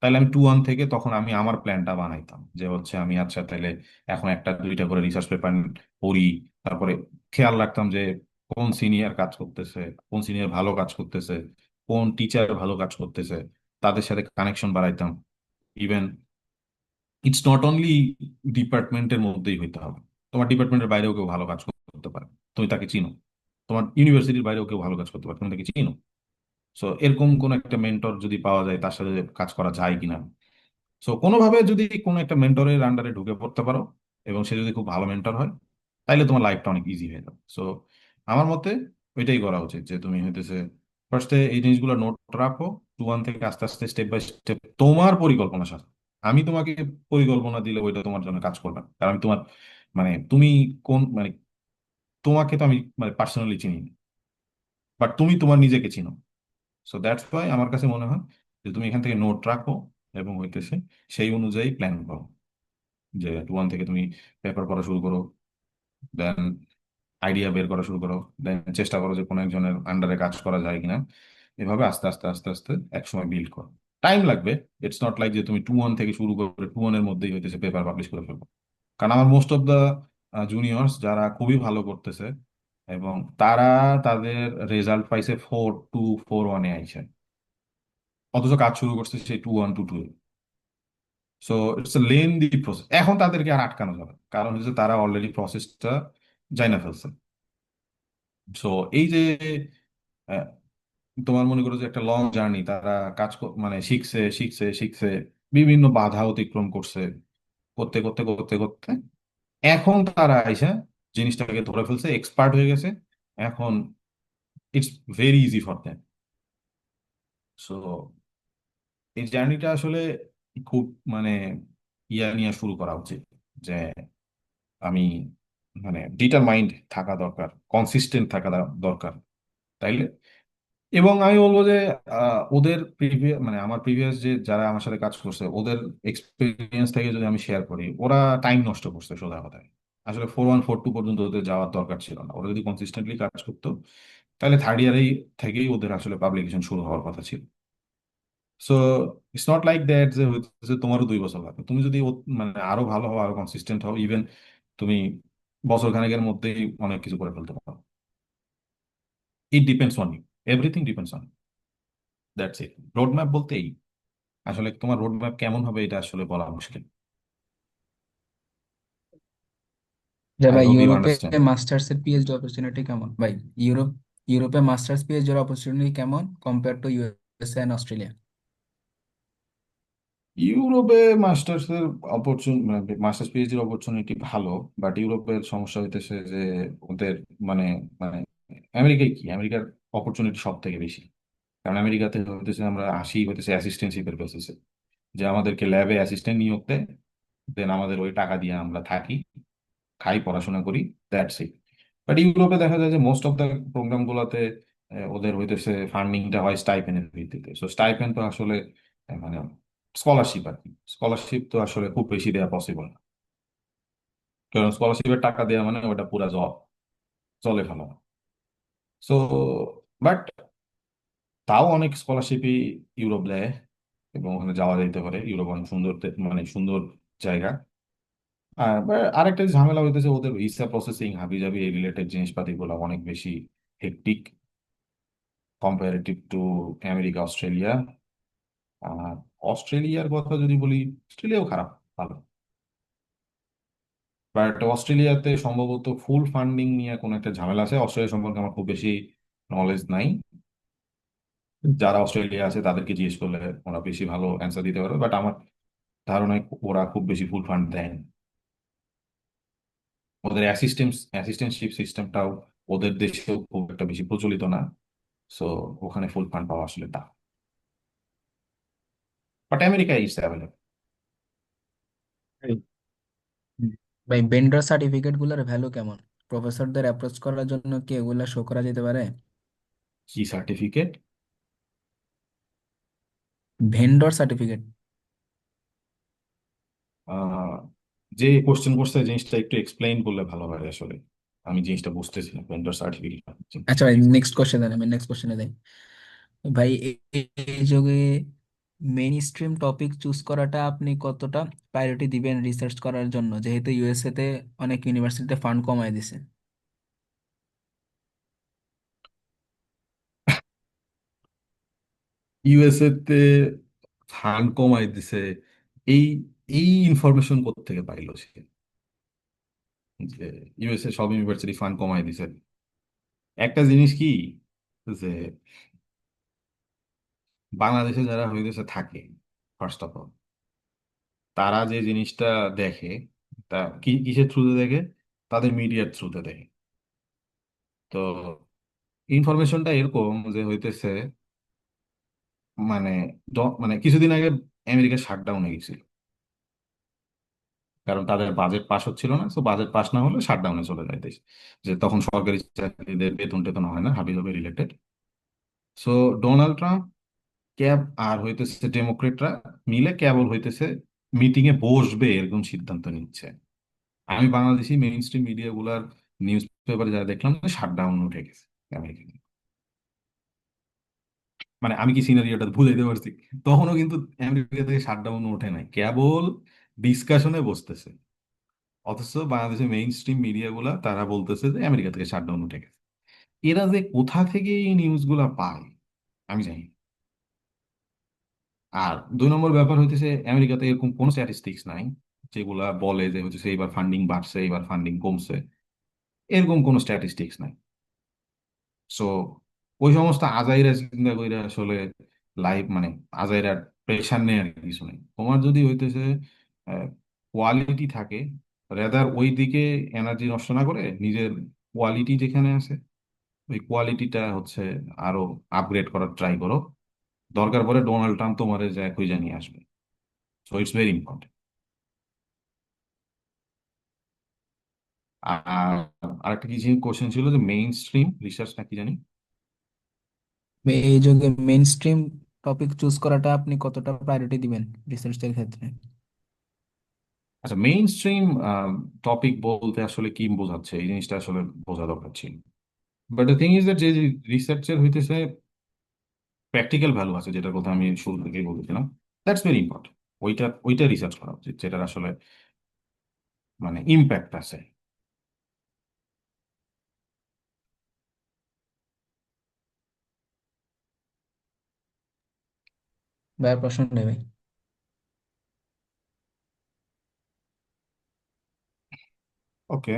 Speaker 1: তাহলে আমি 2-1 থেকে তখন আমি আমার প্ল্যানটা বানাইতাম যে হচ্ছে আমি আচ্ছা তাহলে এখন একটা দুইটা করে রিসার্চ পেপার পড়ি। তারপরে খেয়াল রাখতাম যে কোন সিনিয়র কাজ করতেছে, কোন সিনিয়র ভালো কাজ করতেছে, কোন টিচার ভালো কাজ করতেছে, তাদের সাথে কানেকশন বাড়াইতাম। ইভেন ইটস নট অনলি ডিপার্টমেন্টের মধ্যেই হইতে হবে, তোমার ডিপার্টমেন্টের বাইরেও কেউ ভালো কাজ করতে পারে, তুমি তাকে চিনো। তোমার ইউনিভার্সিটির বাইরেও কেউ ভালো কাজ করতে পারে, তুমি তাকে চিনো। সো এরকম কোন একটা মেন্টর যদি পাওয়া যায়, তার সাথে কাজ করা যায় কিনা। সো কোনোভাবে যদি কোনো একটা মেন্টরের আন্ডারে ঢুকে পড়তে পারো এবং সে যদি খুব ভালো মেন্টর হয়, তাইলে তোমার লাইফটা অনেক ইজি হয়ে যাবে। সো আমার মতে ওইটাই করা উচিত, যে তুমি হইতেছে ফার্স্টে এই জিনিসগুলো নোট রাখো, 2-1 থেকে আস্তে আস্তে স্টেপ বাই স্টেপ তোমার পরিকল্পনা সাথে। আমি তোমাকে পরিকল্পনা দিলে ওইটা তোমার জন্য কাজ করবে না, কারণ আমি তোমার তুমি কোন তোমাকে তো আমি পার্সোনালি চিনি, বাট তুমি তোমার নিজেকে চিনো। সো দ্যাটস ওয়াই আমার কাছে মনে হয় যে তুমি এখান থেকে নোট রাখো এবং হইতেছে সেই অনুযায়ী প্ল্যান করো, যে 2-1 থেকে তুমি পেপার পড়া শুরু করো, দেন আইডিয়া বের করা শুরু করো, দেন চেষ্টা করো যে কোনো একজনের আন্ডারে কাজ করা যায় কিনা। এভাবে আস্তে আস্তে আস্তে আস্তে একসময় বিল্ড করো। টাইম লাগবে। ইটস নট লাইক যে তুমি 2-1 থেকে শুরু করে 2-1 এর মধ্যেই হইতেছে পেপার পাবলিশ করে ফেলবো। কারণ আমার মোস্ট অফ দ্য জুনিয়র্স যারা খুবই ভালো করতেছে, এবং তারা তাদের রেজাল্ট পাইছে 4-2, 4-1 আইছে, অথচ কাজ শুরু করছে সেই 2-1, 2-2। So it's a lengthy process. এখন তাদেরকে আর আটকানো যাবে না, কারণ হচ্ছে তারা অলরেডি প্রসেসটা জাইনা ফেলছে। সো এই যে আহ, তোমার মনে করো যে একটা লং জার্নি, তারা কাজ শিখছে শিখছে শিখছে, বিভিন্ন বাধা অতিক্রম করছে, করতে করতে করতে করতে এখন তারা আইসা জিনিসটাকে ধরে ফেলছে, এক্সপার্ট হয়ে গেছে। এখন it's very easy for them. So এই জার্নিটা আসলে খুব মানে নিয়ে শুরু করা উচিত, যে আমি ডিটারমাইন্ড থাকা দরকার, কনসিস্টেন্ট থাকা দরকার। তাইলে এবং আমি বলবো যে ওদের প্রিভিয়াস মানে আমার প্রিভিয়াস যে যারা আমার সাথে কাজ করছে ওদের এক্সপিরিয়েন্স থেকে যদি আমি শেয়ার করি, ওরা টাইম নষ্ট করছে সোজা কথায়। আসলে 4-1 4-2 পর্যন্ত ওদের যাওয়ার দরকার ছিল না। ওরা যদি কনসিস্টেন্টলি কাজ করতো তাহলে থার্ড ইয়ারেই থেকেই ওদের আসলে পাবলিকেশন শুরু হওয়ার কথা ছিল। So it's not like that যে হচ্ছে তোমারও 2 বছর লাগবে। তুমি যদি মানে আরো ভালো হও, আরো কনসিস্টেন্ট হও, ইভেন তুমি বছর খানেকের মধ্যেই অনেক কিছু করে ফেলতে পারো। It depends on you, everything depends on, that's it. Road map বলতে এই, আসলে তোমার রোড ম্যাপ কেমন হবে এটা আসলে বলা মুশকিল।
Speaker 5: যে
Speaker 1: আই
Speaker 5: ভাই
Speaker 1: হোপ ইউ
Speaker 5: ইউরোপে
Speaker 1: আন্ডারস্ট্যান্ড।
Speaker 5: মাস্টার্স এর পিএইচডি অপরচুনিটি কেমন ভাই? ইউরোপ ইউরোপে মাস্টার্স পিএইচডি এর অপরচুনিটি কেমন compare to USA and Australia?
Speaker 1: ইউরোপে মাস্টার্স এর অপরচুনিটি মানে মাস্টার্স পিএইচডির অপরচুনিটি ভালো, বাট ইউরোপের সমস্যা হইতেছে যে ওদের মানে মানে আমেরিকায় কি, আমেরিকার অপরচুনিটি সব থেকে বেশি। কারণ আমেরিকাতে হইতেছে আমরা আসি হইতেছে অ্যাসিস্ট্যান্টশিপের বেসিসে, যে আমাদেরকে ল্যাবে অ্যাসিস্ট্যান্ট নিয়োগ দেয়, দেন আমাদের ওই টাকা দিয়ে আমরা থাকি, খাই, পড়াশোনা করি, দ্যাটস ইট। বাট ইউরোপে দেখা যায় যে মোস্ট অফ দ্য প্রোগ্রাম গুলাতে ওদের হইতেছে ফান্ডিংটা হয় স্টাইপেন্ডের ভিত্তিতে। সো স্টাইপেন্ড তো আসলে মানে স্কলারশিপ আর কি, স্কলারশিপ তো আসলে খুব বেশি দেওয়া পসিবল না। কারণ স্কলারশিপের টাকা দেওয়া মানে ওটা পুরা জব চলে ফেলা। সো বাট তাও অনেক স্কলারশিপই ইউরোপ দেয় এবং ওখানে যাওয়া যাইতে পারে। ইউরোপ অনেক সুন্দর মানে সুন্দর জায়গা। আর আরেকটা ঝামেলা হইতেছে ওদের ভিসা প্রসেসিং হাবিজাবি এই রিলেটেড জিনিসপাতি গুলো অনেক বেশি hectic comparative to America, Australia. আর অস্ট্রেলিয়ার কথা যদি বলি, অস্ট্রেলিয়াও খারাপ, ভালো। বাট অস্ট্রেলিয়াতে সম্ভবত ফুল ফান্ডিং নিয়ে কোনো একটা ঝামেলা আছে। অস্ট্রেলিয়া সম্পর্কে আমার খুব বেশি নলেজ নাই। যারা অস্ট্রেলিয়া আছে তাদেরকে জিজ্ঞেস করলে ওরা বেশি ভালো অ্যান্সার দিতে পারবে, বাট আমার ধারণায় ওরা খুব বেশি ফুল ফান্ড দেয় না। ওদের অ্যাসিস্ট্যান্টশিপ সিস্টেমটাও ওদের দেশেও খুব একটা বেশি প্রচলিত না। সো ওখানে ফুল ফান্ড পাওয়া আসলে tough, but America is available.
Speaker 5: Hmm. ভাই ভেন্ডর সার্টিফিকেট গুলোর ভ্যালু কেমন? প্রফেসরদের অ্যাপ্রোচ করার জন্য কি এগুলা শো করা যেতে পারে?
Speaker 1: কি সার্টিফিকেট?
Speaker 5: Vendor certificate.
Speaker 1: যে কোশ্চেন করছে জিনিসটা একটু এক্সপ্লেইন করলে ভালো হয় আসলে। আমি জিনিসটা বুঝতেছি না, ভেন্ডর সার্টিফিকেট।
Speaker 5: আচ্ছা ভাই, নেক্সট কোশ্চেন দেন, আমি নেক্সট কোশ্চেনে দেই। ভাই এই যুগে মেইন স্ট্রিম টপিক চুজ করাটা আপনি কতটা প্রায়োরিটি দিবেন রিসার্চ করার জন্য, যেহেতু ইউএসএ তে অনেক ইউনিভার্সিটিতে ফান্ড কমায় দিছে?
Speaker 1: ইউএসএ তে ফান্ড কমাই দিছে, এই এই ইনফরমেশন কোত্থেকে পাইলো সে যে ইউএসএ সব ইউনিভার্সিটি ফান্ড কমাই দিছে? একটা জিনিস কি, যে বাংলাদেশে যারা হইতেছে থাকে, ফার্স্ট অফ অল তারা যে জিনিসটা দেখে, তা কি কিসের থ্রুতে দেখে? তাদের মিডিয়ার থ্রুতে দেখে। তো ইনফরমেশনটা এরকম যে হইতেছে মানে মানে কিছুদিন আগে আমেরিকা শাটডাউন হয়ে গেছিল, কারণ তাদের বাজেট পাস হচ্ছিল না। তো বাজেট পাস না হলে শাটডাউনে চলে যায় দেশ। যে তখন সরকারি চাকরিদের বেতন টেতন হয় না, হাবি জাবি রিলেটেড। সো ডোনাল্ড ট্রাম্প ক্যাব আর হইতেছে ডেমোক্রেটরা মিলে কেবল হইতেছে মিটিং এ বসবে এরকম সিদ্ধান্ত নিচ্ছে। আমি বাংলাদেশি মেইন স্ট্রিম মিডিয়া গুলার নিউজ পেপারে যা দেখলাম শাটডাউন উঠে গেছে আমেরিকা। মানে আমি কি সিনারিওটা বুঝাইতে পারছি? তখনও কিন্তু আমেরিকা থেকে শাটডাউন ওঠে নাই, কেবল ডিসকাশনে বসতেছে। অথচ বাংলাদেশের মেইন স্ট্রিম মিডিয়া গুলা তারা বলতেছে যে আমেরিকা থেকে শাটডাউন উঠে গেছে। এরা যে কোথা থেকে এই নিউজ গুলা পায় আমি জানি না। আর 2 নম্বর ব্যাপার হইতেছে আমেরিকাতে এরকম কোনো স্ট্যাটিস্টিক্স নাই যেগুলা বলে যে হচ্ছে এইবার ফান্ডিং বাড়ছে, এইবার ফান্ডিং কমছে। এরকম কোনো স্ট্যাটিস্টিক্স নাই। সো ওই সমস্ত আজাইরা চিন্তা কইরা আসলে লাইভ মানে আজাইরা প্রেশার নেই আর কিছু নেই। তোমার যদি হইতেছে কোয়ালিটি থাকে, রেদার ওই দিকে এনার্জি নষ্ট না করে নিজের কোয়ালিটি যেখানে আছে ওই কোয়ালিটিটা হচ্ছে আরো আপগ্রেড করার ট্রাই করো। দরকার পড়ে ডোনাল্ড ট্রাম্প তোমার যায় খুঁজে নিয়ে আসবে। So it's very important. আর আরেকটা কি কোশ্চেন ছিল যে মেইন স্ট্রিম রিসার্চ নাকি জানি।
Speaker 5: এই যুগে মেইন স্ট্রিম টপিক চুজ করাটা আপনি কতটা প্রায়োরিটি দিবেন রিসার্চের ক্ষেত্রে?
Speaker 1: আচ্ছা, মেইন স্ট্রিম টপিক বলতে আসলে কি বোঝাচ্ছে এই জিনিসটা আসলে বোঝা দরকার ছিল। But the thing is that যে রিসার্চের হইতেছে প্র্যাকটিক্যাল ভ্যালু আছে, যেটার কথা আমি শুরু থেকেই বলেছিলাম, দ্যাটস ভেরি ইম্পর্টেন্ট। ওইটা রিসার্চ করা উচিত, যেটার আসলে মানে ইম্প্যাক্ট আছে।
Speaker 5: ভাইয়ার প্রশ্ন নেই ভাই।
Speaker 1: ওকে,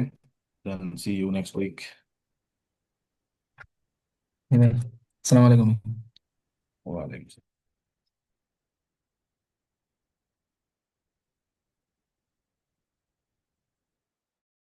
Speaker 1: দেন সি ইউ নেক্সট উইক।
Speaker 5: জি ভাই, আসসালামু আলাইকুম।
Speaker 1: ওয়ালাইকুম